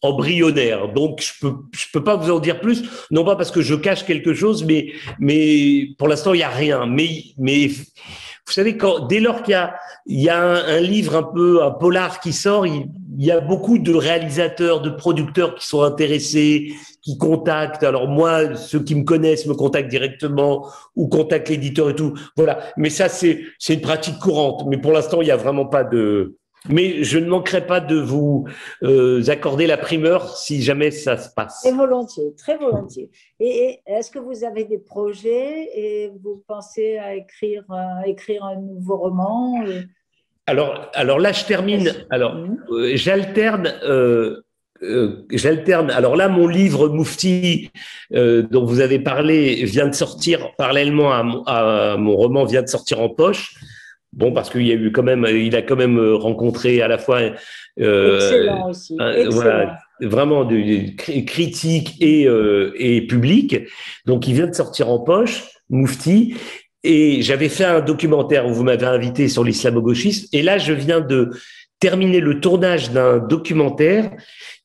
embryonnaire. Donc, je peux pas vous en dire plus. Non pas parce que je cache quelque chose, mais pour l'instant, il y a rien. Mais vous savez, dès lors qu'il y a un livre un polar qui sort, il y a beaucoup de réalisateurs, de producteurs qui sont intéressés, qui contactent. Alors moi, ceux qui me connaissent me contactent directement ou contactent l'éditeur et tout. Voilà. Mais ça, c'est une pratique courante. Mais pour l'instant, il n'y a vraiment pas de... Mais je ne manquerai pas de vous accorder la primeur si jamais ça se passe. Très volontiers, très volontiers. Et est-ce que vous avez des projets et vous pensez à écrire un nouveau roman? Alors là, je termine. Alors, j'alterne. Alors là, mon livre Moufti, dont vous avez parlé, vient de sortir parallèlement à mon roman, vient de sortir en poche. Bon, parce qu'il y a eu il a quand même rencontré à la fois excellent aussi. Excellent. Voilà, vraiment de critique et public. Donc, il vient de sortir en poche, Moufti. Et j'avais fait un documentaire où vous m'avez invité sur l'islamo-gauchisme. Et là, je viens de terminer le tournage d'un documentaire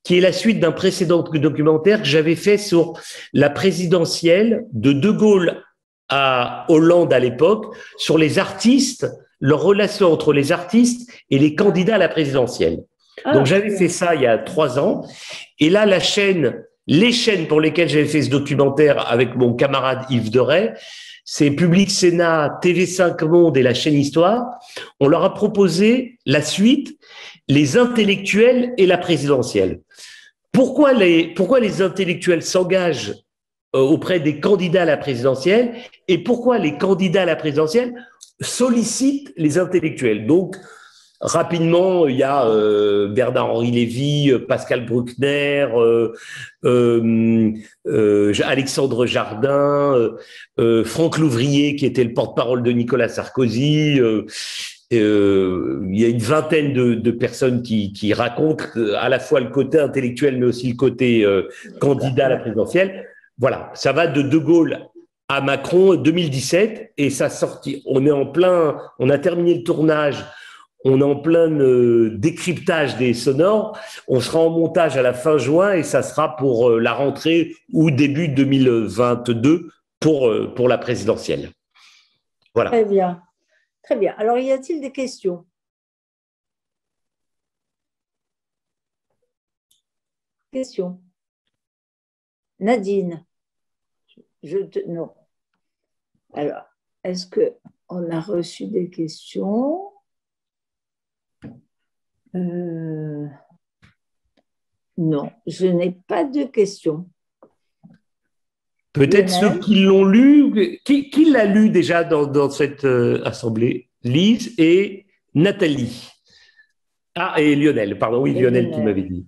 qui est la suite d'un précédent documentaire que j'avais fait sur la présidentielle de Gaulle à Hollande à l'époque, sur les artistes, leur relation entre les artistes et les candidats à la présidentielle. Donc, j'avais fait ça il y a 3 ans. Et là, les chaînes pour lesquelles j'avais fait ce documentaire avec mon camarade Yves Deray, c'est Public Sénat, TV5 Monde et la chaîne Histoire. On leur a proposé la suite, les intellectuels et la présidentielle. Pourquoi les intellectuels s'engagent auprès des candidats à la présidentielle et pourquoi les candidats à la présidentielle sollicitent les intellectuels. Donc, rapidement, il y a Bernard-Henri Lévy, Pascal Bruckner, Alexandre Jardin, Franck Louvrier, qui était le porte-parole de Nicolas Sarkozy. Il y a une vingtaine de personnes qui racontent à la fois le côté intellectuel, mais aussi le côté candidat à la présidentielle. Voilà, ça va de Gaulle à Macron 2017 et ça sortit. On a terminé le tournage. On est en plein décryptage des sonores. On sera en montage à la fin juin et ça sera pour la rentrée ou début 2022 pour la présidentielle. Voilà. Très bien. Très bien. Alors, y a-t-il des questions? Questions? Nadine? Non. Alors, est-ce qu'on a reçu des questions? Non, je n'ai pas de questions. Peut-être ceux qui l'ont lu. Qui l'a lu déjà dans cette assemblée? Lise et Nathalie. Ah, et Lionel, pardon, oui, Lionel qui m'avait dit.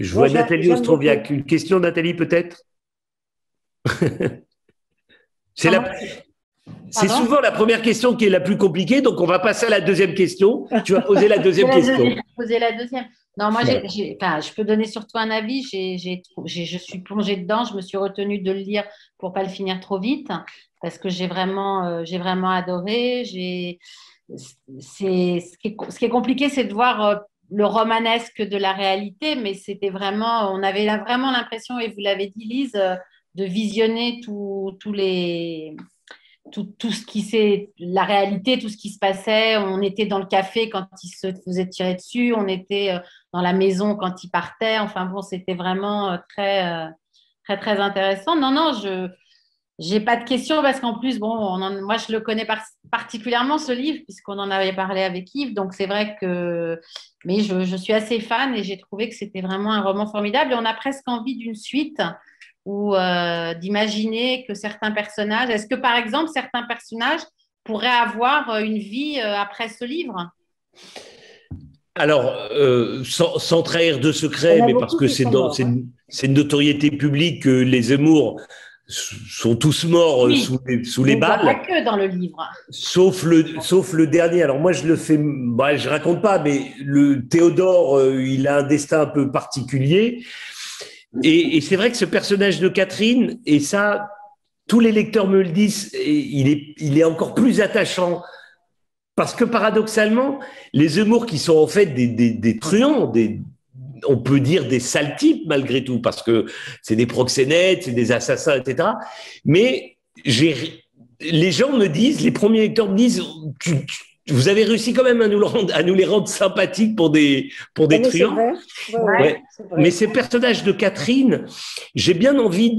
Je vois Nathalie Ostroviac. Une question, Nathalie, peut-être? C'est souvent la première question qui est la plus compliquée, donc on va passer à la deuxième question. Tu vas poser la deuxième question. Poser la deuxième. Non, moi, enfin, je peux donner surtout un avis. Je suis plongée dedans. Je me suis retenue de le lire pour pas le finir trop vite parce que j'ai vraiment adoré. Ce qui est compliqué, c'est de voir le romanesque de la réalité, mais on avait vraiment l'impression, et vous l'avez dit, Lise, de visionner tout ce qui c'est la réalité, tout ce qui se passait. On était dans le café quand il se faisait tirer dessus, on était dans la maison quand il partait. Enfin bon, c'était vraiment très, très intéressant. Non, non, je n'ai pas de questions parce qu'en plus, bon, moi, je le connais particulièrement, ce livre, puisqu'on en avait parlé avec Yves. Donc, c'est vrai que… Mais je suis assez fan et j'ai trouvé que c'était vraiment un roman formidable. Et on a presque envie d'une suite ou d'imaginer que certains personnages… Est-ce que, par exemple, certains personnages pourraient avoir une vie après ce livre? Alors, sans trahir de secret, mais parce que c'est une notoriété publique que les Zemmour sont tous morts oui, sous les balles. Pas que dans le livre. Sauf le dernier. Alors moi, je raconte pas, mais le Théodore, il a un destin un peu particulier. Et c'est vrai que ce personnage de Catherine, et ça, tous les lecteurs me le disent, il est encore plus attachant. Parce que paradoxalement, les Zemmour qui sont en fait des truands, on peut dire des sales types malgré tout, parce que c'est des proxénètes, c'est des assassins, etc. Mais les gens me disent, les premiers lecteurs me disent, vous avez réussi quand même à nous les rendre sympathiques pour des truands. Ouais. Mais ces personnages de Catherine, j'ai bien envie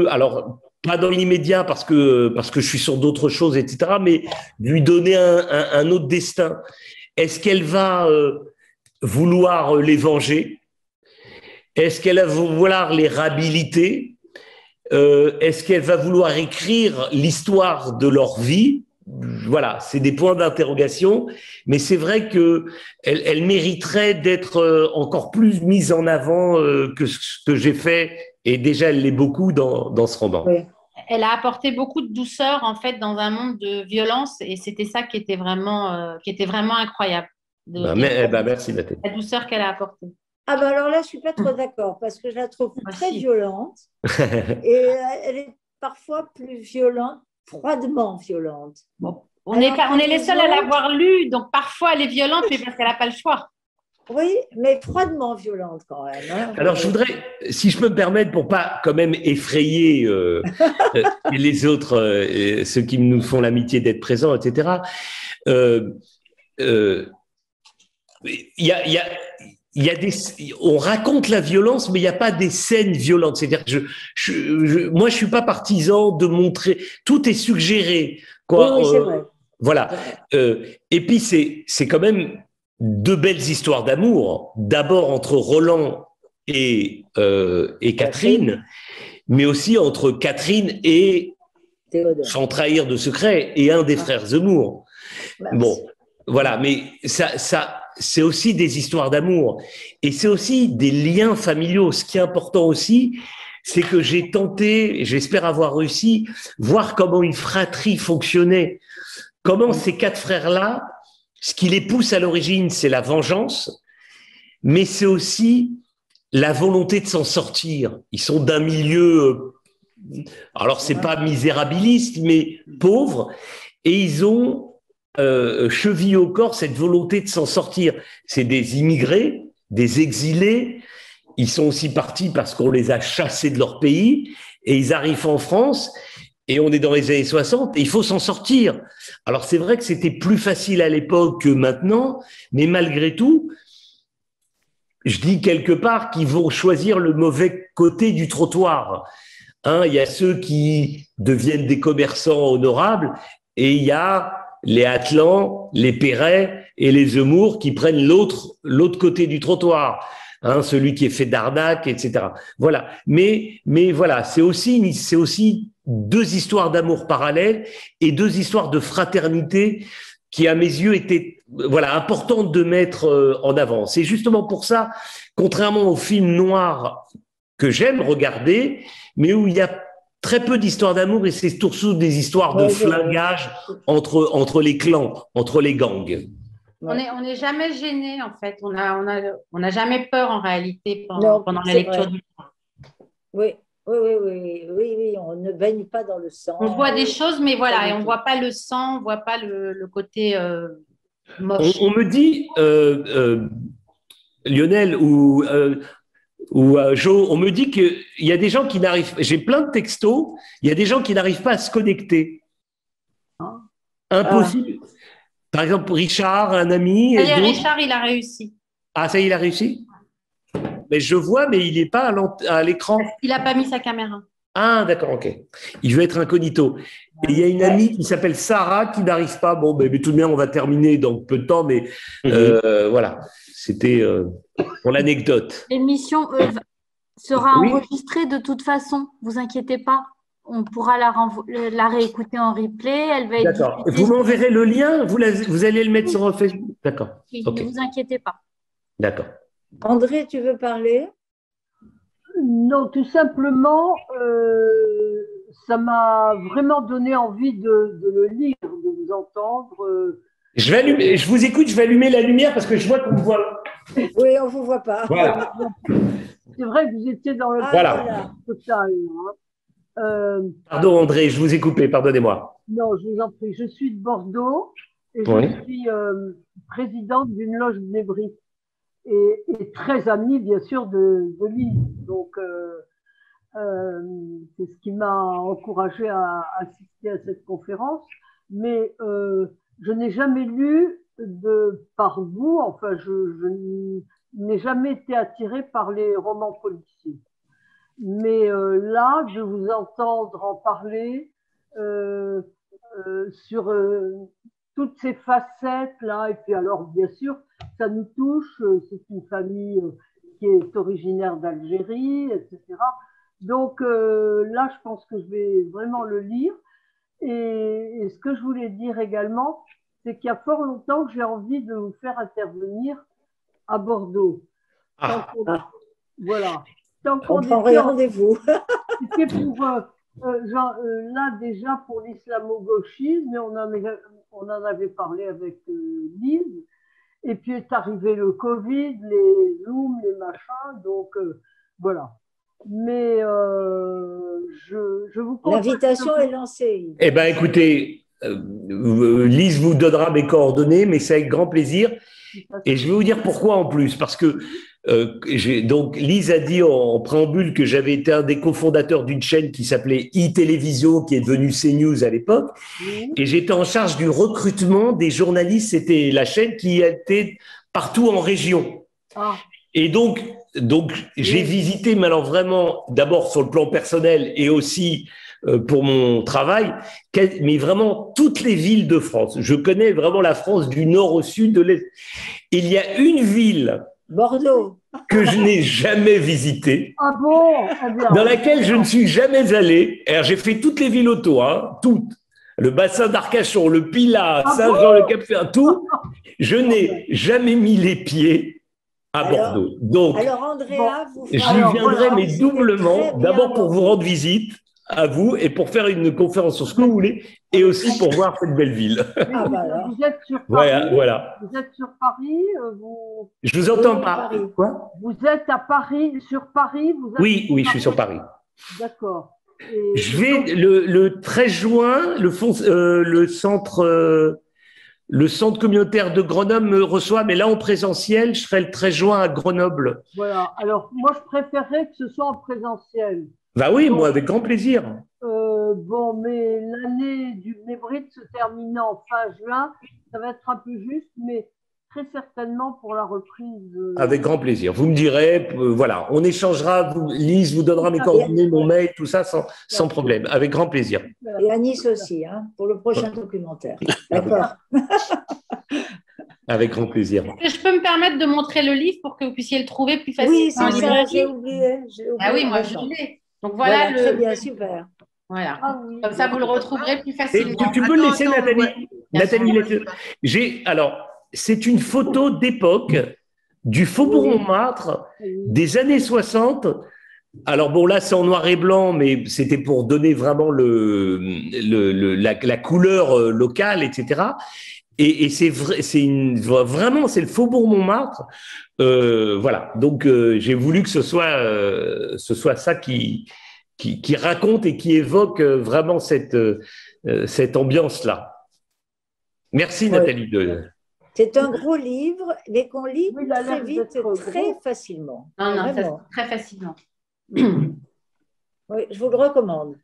alors pas dans l'immédiat parce que je suis sur d'autres choses, etc. Mais lui donner un autre destin. Est-ce qu'elle va vouloir les venger? Est-ce qu'elle va vouloir les réhabiliter? Est-ce qu'elle va vouloir écrire l'histoire de leur vie? Voilà, c'est des points d'interrogation, mais c'est vrai qu'elle mériterait d'être encore plus mise en avant que ce que j'ai fait, et déjà elle l'est beaucoup dans ce roman. Oui. Elle a apporté beaucoup de douceur en fait dans un monde de violence, et c'était ça qui était vraiment incroyable. Merci Nathalie. La douceur qu'elle a apportée. Ah ben alors là, je ne suis pas trop d'accord parce que je la trouve très violente et elle est parfois plus violente, froidement violente. Bon, on est les seuls à l'avoir lue, donc parfois elle est violente, mais parce qu'elle n'a pas le choix. Oui, mais froidement violente quand même. Hein. Alors je voudrais, si je peux me permettre, pour pas quand même effrayer les autres, ceux qui nous font l'amitié d'être présents, etc. On raconte la violence, mais il n'y a pas des scènes violentes. C'est-à-dire que moi, je suis pas partisan de montrer. Tout est suggéré. Quoi. Oui, c'est vrai. Voilà. Et puis c'est quand même deux belles histoires d'amour. D'abord entre Roland et Catherine, mais aussi entre Catherine et Théodore. Sans trahir de secret, et un des frères Zemmour. Merci. Bon, voilà. Mais ça c'est aussi des histoires d'amour, et c'est aussi des liens familiaux. Ce qui est important aussi, c'est que j'ai tenté, et j'espère avoir réussi, voir comment une fratrie fonctionnait, comment ces quatre frères-là, ce qui les pousse à l'origine, c'est la vengeance, mais c'est aussi la volonté de s'en sortir. Ils sont d'un milieu, alors c'est pas misérabiliste, mais pauvre, et ils ont chevillé au corps cette volonté de s'en sortir. C'est des immigrés, des exilés. Ils sont aussi partis parce qu'on les a chassés de leur pays, et ils arrivent en France, et on est dans les années 60, et il faut s'en sortir. Alors c'est vrai que c'était plus facile à l'époque que maintenant, mais malgré tout, je dis quelque part qu'ils vont choisir le mauvais côté du trottoir. Il y a ceux qui deviennent des commerçants honorables, et il y a les Atlan, les Perret et les Zemmour qui prennent l'autre côté du trottoir, celui qui est fait d'arnaque, etc. Voilà. Mais voilà, c'est aussi deux histoires d'amour parallèles et deux histoires de fraternité qui, à mes yeux, étaient importantes de mettre en avant. C'est justement pour ça, contrairement aux films noirs que j'aime regarder, mais où il y a très peu d'histoires d'amour, et c'est surtout des histoires de flingage entre les clans, entre les gangs. On n'est jamais gêné, en fait. On a jamais peur, en réalité, Non, pendant la c'est lecture vrai. du livre. Oui, oui, oui, oui, oui, oui, on ne baigne pas dans le sang. On voit des choses, mais voilà, et on du ne tout. voit pas le sang, on ne voit pas le côté On, moche. on me dit, Lionel ou Jo, on me dit qu'il y a des gens qui n'arrivent, j'ai plein de textos, il y a des gens qui n'arrivent pas à se connecter. Impossible. Par exemple, Richard, un ami. Ça Et y est, d'autres. Richard, il a réussi. Ah, ça y est, il a réussi. Mais je vois, mais il n'est pas à l'écran. Il n'a pas mis sa caméra. Ah, d'accord, ok. Il veut être incognito. Et il y a une amie qui s'appelle Sarah qui n'arrive pas. Bon, mais tout de même, on va terminer dans peu de temps, mais voilà. C'était pour l'anecdote. L'émission sera Oui. enregistrée de toute façon, vous inquiétez pas. On pourra la réécouter en replay. Elle va être D'accord. diffusée. Vous m'enverrez le lien, vous allez le mettre sur Facebook. D'accord. Oui, Ok. ne vous inquiétez pas. D'accord. André, tu veux parler? Non, tout simplement, ça m'a vraiment donné envie de le lire, de vous entendre. Je vous écoute, je vais allumer la lumière parce que je vois qu'on me voit. Oui, on ne vous voit pas. Voilà. C'est vrai que vous étiez dans le Voilà. total. Hein. Pardon André, je vous ai coupé, pardonnez-moi. Non, je vous en prie. Je suis de Bordeaux et je Oui. suis présidente d'une loge bnébrite et très amie, bien sûr, de Lise. Donc, c'est ce qui m'a encouragée à assister à cette conférence. Mais je n'ai jamais lu par vous, enfin, je n'ai jamais été attirée par les romans policiers. Mais là, de vous entendre en parler sur toutes ces facettes-là, et puis alors, bien sûr, ça nous touche, c'est une famille qui est originaire d'Algérie, etc. Donc là, je pense que je vais vraiment le lire. Et ce que je voulais dire également, c'est qu'il y a fort longtemps que j'ai envie de vous faire intervenir à Bordeaux. Voilà. On prendrait rendez-vous. C'était pour, là déjà pour l'islamo-gauchisme, mais on en avait parlé avec Lise. Et puis est arrivé le Covid, les Zooms, les machins, donc voilà. Mais je vous conseille. L'invitation est lancée. Eh bien, écoutez, Lise vous donnera mes coordonnées, mais c'est avec grand plaisir. Et je vais vous dire pourquoi en plus. Parce que donc Lise a dit en préambule que j'avais été un des cofondateurs d'une chaîne qui s'appelait e-Télévision, qui est devenue CNews à l'époque. Oui. Et j'étais en charge du recrutement des journalistes. C'était la chaîne qui était partout en région. Ah. Et donc j'ai visité, mais alors vraiment, d'abord sur le plan personnel et aussi pour mon travail, mais vraiment toutes les villes de France. Je connais vraiment la France du nord au sud, de l'est. Il y a une ville, Bordeaux, que je n'ai jamais visitée, Ah bon? Eh bien. dans laquelle je ne suis jamais allé. Alors j'ai fait toutes les villes auto, hein, toutes. Le bassin d'Arcachon, le Pilat, Saint-Jean-le-Cap-Ferrat, tout. Je n'ai jamais mis les pieds à Bordeaux. Donc, alors Andrea, vous j'y fera- viendrai, mais C'était doublement, très bien d'abord pour vous vendu. rendre visite à vous et pour faire une conférence sur ce que vous voulez, et aussi pour voir cette belle ville. Ah, bah alors. Vous êtes sur Paris. Voilà. Vous êtes sur Paris. Je vous entends Oui, pas. Paris. Quoi? Vous êtes à Paris, sur Paris. Vous êtes Oui, je suis sur Paris. D'accord. Et Je vais le 13 juin, le centre communautaire de Grenoble me reçoit, mais là en présentiel, je serai le 13 juin à Grenoble. voilà. Alors, moi, je préférerais que ce soit en présentiel. Bah oui, moi avec grand plaisir. Bon, mais l'année du Bnébrite se terminant en fin juin, ça va être un peu juste, mais très certainement pour la reprise. Avec grand plaisir. Vous me direz, voilà, on échangera, Lise vous donnera mes coordonnées, mon mail, tout ça sans problème, avec grand plaisir. Et à Nice aussi, hein, pour le prochain documentaire. D'accord. Avec grand plaisir. Est-ce que je peux me permettre de montrer le livre pour que vous puissiez le trouver plus Oui, facilement c'est en ça, librairie? j'ai oublié. Ah oui, moi je l'ai. Donc voilà, Très bien, super. Voilà. Ah oui. Comme ça, vous le retrouverez plus Et facilement. tu peux le laisser, Nathalie. Bien Nathalie, sûr. alors, c'est une photo d'époque du Faubourg Montmartre des années 60. Alors bon, là, c'est en noir et blanc, mais c'était pour donner vraiment la couleur locale, etc. Et c'est vrai, vraiment, c'est le Faubourg Montmartre. Voilà. Donc, j'ai voulu que ce soit ça qui raconte et qui évoque vraiment cette ambiance-là. Merci, Oui. Nathalie. C'est un gros livre, mais qu'on lit Oui, il a très l'air vite, d'être très gros. facilement. Non, ça se Vraiment. lit très facilement. Oui, je vous le recommande.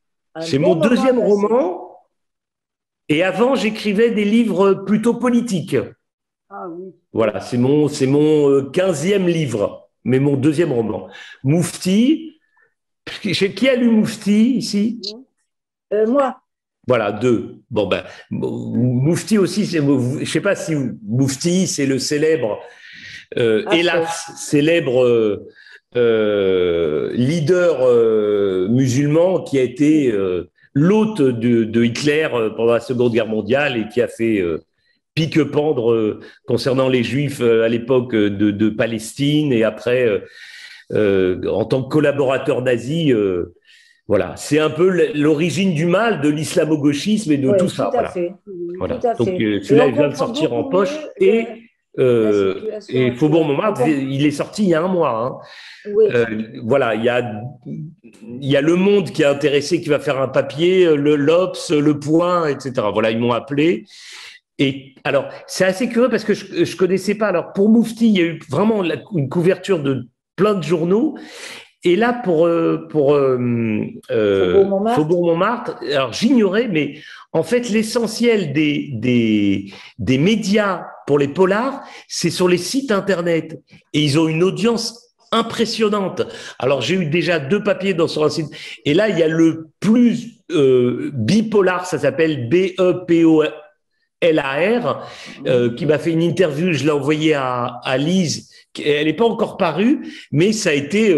C'est mon deuxième roman. Et avant, j'écrivais des livres plutôt politiques. Ah oui. Voilà, c'est mon 15e livre, mais mon deuxième roman. Moufti. Qui a lu Moufti ici? Moi. Voilà, 2. Bon, ben, Moufti aussi, je ne sais pas si Moufti, c'est le célèbre, hélas, célèbre leader musulman qui a été l'hôte de Hitler pendant la Seconde Guerre mondiale et qui a fait pique-pendre concernant les Juifs à l'époque de Palestine et après, en tant que collaborateur nazi, voilà, c'est un peu l'origine du mal, de l'islamo-gauchisme et de tout ça. Tout à fait. Voilà. Tout à Donc, fait. celui-là, il vient de sortir en poche et Faubourg Montmartre, il est sorti il y a un mois. Hein. Oui. Voilà, il y a Le Monde qui est intéressé, qui va faire un papier, l'Obs, Le Point, etc. Voilà, ils m'ont appelé. Et alors, c'est assez curieux parce que je connaissais pas. Alors, pour Moufti, il y a eu vraiment une couverture de plein de journaux. Et là, pour Faubourg Montmartre, alors j'ignorais, mais en fait, l'essentiel des médias pour les polars, c'est sur les sites Internet. Et ils ont une audience impressionnante. Alors, j'ai eu déjà 2 papiers sur un site. Et là, il y a le plus bipolar, ça s'appelle BEPOLAR, qui m'a fait une interview. Je l'ai envoyée à Lise. Elle n'est pas encore parue, mais ça a été,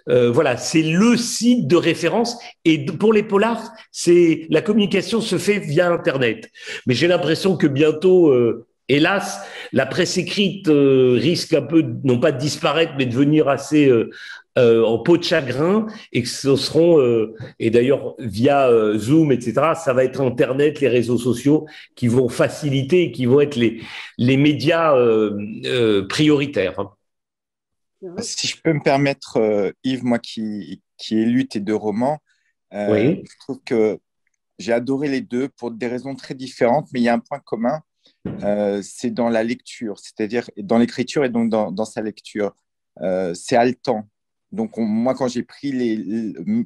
voilà, c'est le site de référence. Et pour les polars, la communication se fait via Internet. Mais j'ai l'impression que bientôt, hélas, la presse écrite risque un peu, non pas de disparaître, mais de devenir assez en peau de chagrin, et que ce seront, et d'ailleurs via Zoom, etc., ça va être Internet, les réseaux sociaux qui vont faciliter, qui vont être les médias prioritaires. Si je peux me permettre, Yves, moi qui ai lu tes 2 romans, oui. je trouve que j'ai adoré les 2 pour des raisons très différentes, mais il y a un point commun, c'est dans la lecture, c'est-à-dire dans l'écriture et donc dans sa lecture. C'est haletant. Donc moi, quand j'ai pris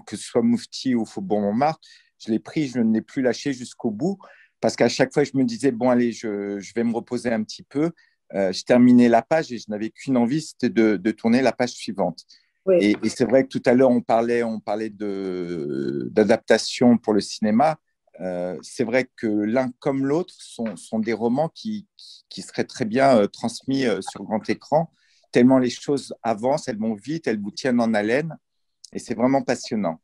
que ce soit Moufti ou Faubourg Montmartre, je l'ai pris, je ne l'ai plus lâché jusqu'au bout, parce qu'à chaque fois, je me disais, bon, allez, je vais me reposer un petit peu. Je terminais la page et je n'avais qu'une envie, c'était de tourner la page suivante. Oui. Et c'est vrai que tout à l'heure, on parlait d'adaptation pour le cinéma. C'est vrai que l'un comme l'autre sont des romans qui seraient très bien transmis sur grand écran, tellement les choses avancent, elles vont vite, elles vous tiennent en haleine, et c'est vraiment passionnant.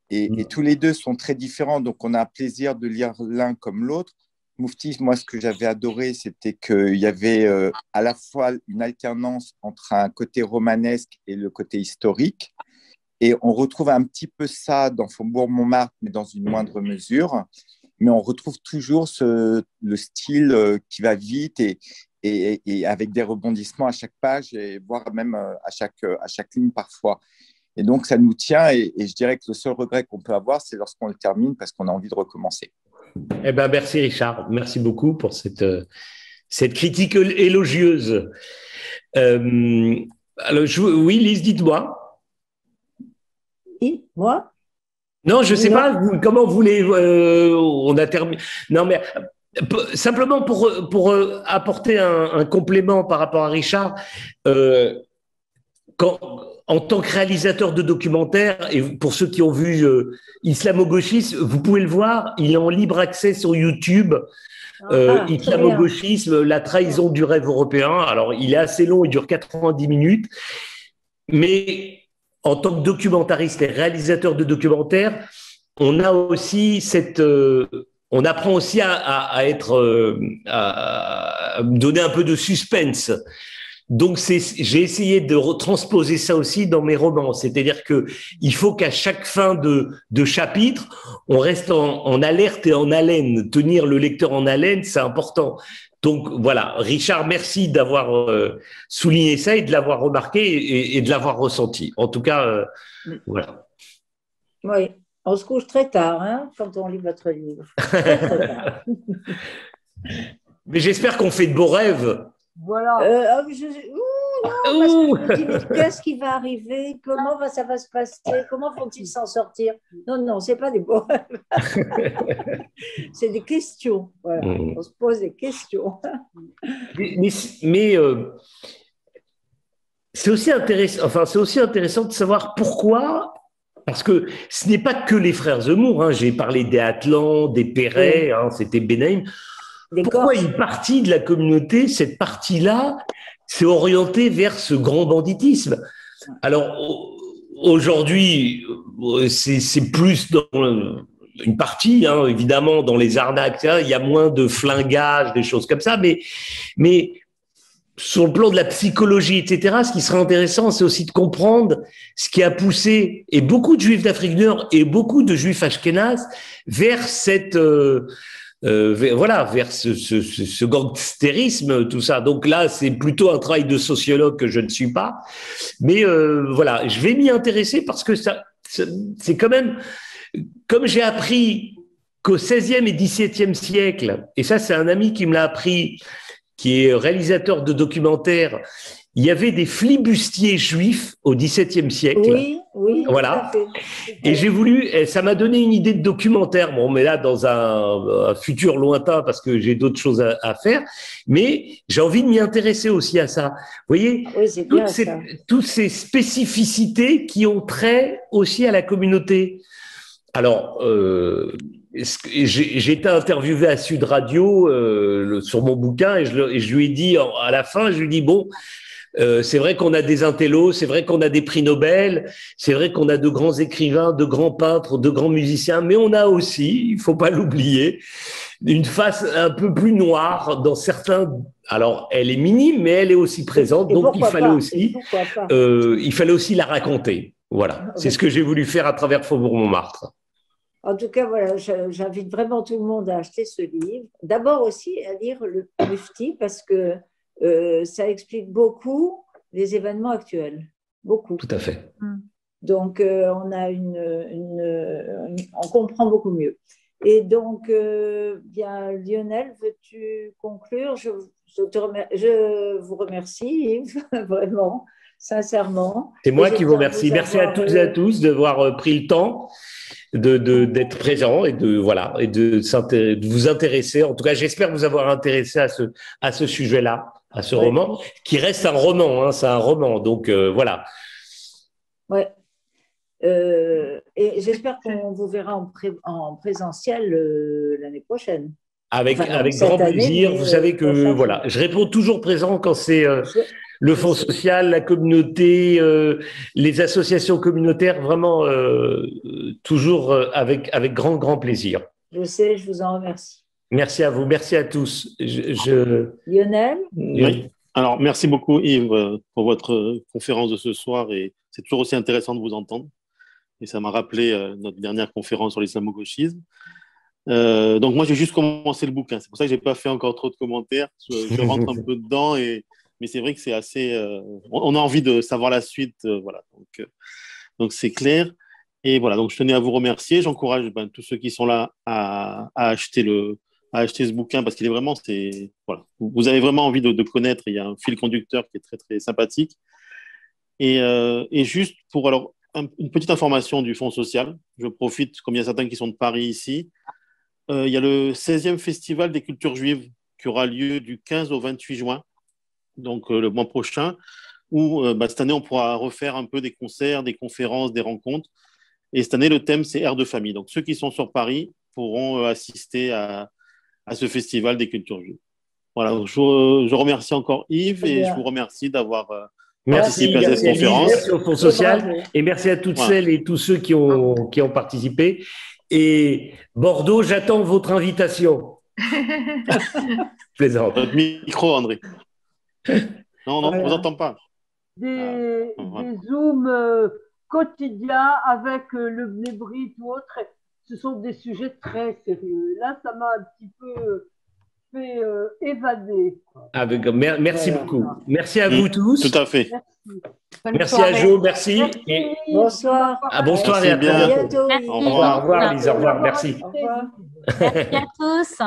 Et tous les 2 sont très différents, donc on a un plaisir de lire l'un comme l'autre. Moufti, moi, ce que j'avais adoré, c'était qu'il y avait à la fois une alternance entre un côté romanesque et le côté historique. Et on retrouve un petit peu ça dans Faubourg Montmartre, mais dans une moindre mesure. Mais on retrouve toujours le style qui va vite et avec des rebondissements à chaque page, et voire même à chaque ligne parfois. Et donc, ça nous tient. Et je dirais que le seul regret qu'on peut avoir, c'est lorsqu'on le termine, parce qu'on a envie de recommencer. Eh ben, merci Richard, merci beaucoup pour cette critique élogieuse. Alors, oui, Lise, dites-moi. Qui? Moi? Non, je ne sais pas, comment vous voulez, on a terminé. Non, mais simplement pour apporter un complément par rapport à Richard, en tant que réalisateur de documentaires, et pour ceux qui ont vu Islamo-gauchisme, vous pouvez le voir, il est en libre accès sur YouTube. Islamo-gauchisme, la trahison du rêve européen. Alors, il est assez long, il dure 90 minutes. Mais en tant que documentariste et réalisateur de documentaires, on a aussi on apprend aussi à donner un peu de suspense. Donc, j'ai essayé de transposer ça aussi dans mes romans. C'est-à-dire que il faut qu'à chaque fin de chapitre, on reste en alerte et en haleine. Tenir le lecteur en haleine, c'est important. Donc, voilà. Richard, merci d'avoir souligné ça et de l'avoir remarqué et de l'avoir ressenti. En tout cas, voilà. Oui, on se couche très tard hein, quand on lit votre livre. Très, très tard. Mais j'espère qu'on fait de beaux rêves. Voilà. Non, parce que je me dis, mais qu'est-ce qui va arriver? Comment ça va se passer? Comment vont-ils s'en sortir? Non, ce n'est pas des beaux rêves. C'est des questions. Voilà. On se pose des questions. Mais c'est aussi intéressant de savoir pourquoi. Parce que ce n'est pas que les frères Zemmour. Hein. J'ai parlé des Atlan, des Perret, hein, c'était Benaïm. Pourquoi une partie de la communauté, cette partie-là, s'est orientée vers ce grand banditisme? Alors, aujourd'hui, c'est plus dans une partie, hein, évidemment, dans les arnaques, hein, il y a moins de flingage, des choses comme ça, mais sur le plan de la psychologie, etc., ce qui serait intéressant, c'est aussi de comprendre ce qui a poussé, et beaucoup de juifs d'Afrique du Nord et beaucoup de juifs ashkénazes, vers cette... vers ce gangstérisme, tout ça. Donc là, c'est plutôt un travail de sociologue que je ne suis pas. Mais voilà, je vais m'y intéresser parce que c'est quand même, comme j'ai appris qu'au XVIe et XVIIe siècle, et ça, c'est un ami qui me l'a appris, qui est réalisateur de documentaires, il y avait des flibustiers juifs au XVIIe siècle. Oui, voilà. tout à fait. Et j'ai voulu, ça m'a donné une idée de documentaire. Bon, mais là, dans un futur lointain, parce que j'ai d'autres choses à faire. Mais j'ai envie de m'y intéresser aussi à ça. Vous voyez, toutes ces spécificités qui ont trait aussi à la communauté. Alors, j'ai été interviewé à Sud Radio sur mon bouquin et je lui ai dit à la fin, je lui ai dit bon. C'est vrai qu'on a des intellos, c'est vrai qu'on a des prix Nobel, c'est vrai qu'on a de grands écrivains, de grands peintres, de grands musiciens, mais on a aussi, il faut pas l'oublier, une face un peu plus noire dans certains. Alors, elle est minime, mais elle est aussi présente, donc il fallait aussi la raconter. Voilà, c'est ce que j'ai voulu faire à travers Faubourg Montmartre. En tout cas, voilà, j'invite vraiment tout le monde à acheter ce livre. D'abord aussi à lire le Mufti parce que ça explique beaucoup les événements actuels, beaucoup. Tout à fait. Donc, on comprend beaucoup mieux. Et donc, bien, Lionel, veux-tu conclure? Je vous remercie, Yves, vraiment, sincèrement. C'est moi qui vous remercie. Merci à toutes et à tous d'avoir pris le temps d'être présent et de vous intéresser. En tout cas, j'espère vous avoir intéressé à ce sujet-là, à ce roman, qui reste un roman. Hein, c'est un roman, donc voilà. Ouais. Et j'espère qu'on vous verra en présentiel l'année prochaine. Avec grand plaisir. Vous savez que voilà, je réponds toujours présent quand c'est le Fonds social, la communauté, les associations communautaires, vraiment toujours avec grand plaisir. Je sais, je vous en remercie. Merci à vous, merci à tous. Lionel? Oui. Alors, merci beaucoup Yves pour votre conférence de ce soir et c'est toujours aussi intéressant de vous entendre. Et ça m'a rappelé notre dernière conférence sur l'islamo-gauchisme. Donc moi, j'ai juste commencé le bouquin. C'est pour ça que je n'ai pas fait encore trop de commentaires. Je rentre un peu dedans, mais c'est vrai que c'est assez... on a envie de savoir la suite. Voilà. Donc c'est clair. Et voilà, donc je tenais à vous remercier. J'encourage tous ceux qui sont là à acheter ce bouquin parce qu'il est vraiment... Voilà. Vous avez vraiment envie de connaître. Il y a un fil conducteur qui est très, très sympathique. Et juste pour... Alors, une petite information du Fonds social. Je profite, comme il y a certains qui sont de Paris ici. Il y a le 16e Festival des cultures juives qui aura lieu du 15 au 28 juin, donc le mois prochain, où cette année, on pourra refaire un peu des concerts, des conférences, des rencontres. Et cette année, le thème, c'est Air de famille. Donc, ceux qui sont sur Paris pourront assister à ce Festival des cultures juives. Voilà, donc je remercie encore Yves et je vous remercie d'avoir... Merci à cette conférence. Merci au Fonds social et merci à toutes celles et tous ceux qui ont participé. Et Bordeaux, j'attends votre invitation. Plaisante. Votre micro, André. Non, non, on ne Voilà. vous entend pas. des voilà. Zooms quotidiens avec le Blébrite ou autre. Ce sont des sujets très sérieux. Là, ça m'a un petit peu fait évader. Merci Voilà. beaucoup. Merci à vous tous. Tout à fait. Merci. Bonne Merci soirée. à Jo, merci. Merci. Et Bonsoir. bonsoir Merci et à très bien. À bientôt. bientôt. Merci. Au revoir. Au revoir, Lise, au revoir, merci. Au revoir. Merci à tous.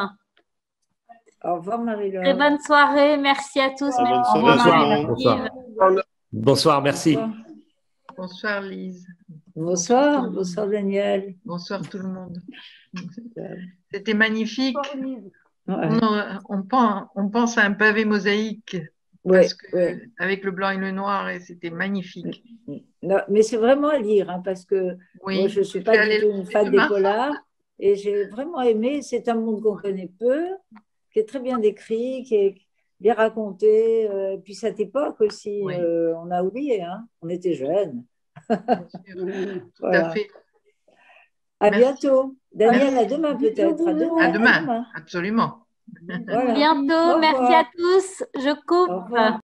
Au revoir, Marie-Laure. Très bonne soirée. Merci à tous. Très bonne Merci. soirée, Bonsoir. Marie-Laure. Bonsoir. Bonsoir, merci. Au revoir. Bonsoir Lise. Bonsoir. Bonsoir, Daniel. Bonsoir tout le monde. C'était magnifique. Bonsoir, Lise. Ouais. On pense à un pavé mosaïque Ouais, parce que, ouais. avec le blanc et le noir, et c'était magnifique. Non, mais c'est vraiment à lire, hein, parce que Oui, moi, je ne suis je pas vais du aller tout le une faire fan des demain. polars. Et j'ai vraiment aimé. C'est un monde qu'on connaît peu, qui est très bien décrit, qui est bien raconté. Et puis cette époque aussi, Oui. on a oublié, hein, on était jeunes. Bien sûr. Tout Voilà. à fait. À Merci. bientôt. Daniel, Merci. à demain peut-être. À demain. À À demain, demain. absolument. Voilà. Bientôt. Au Merci revoir. à tous. Je Au coupe. revoir.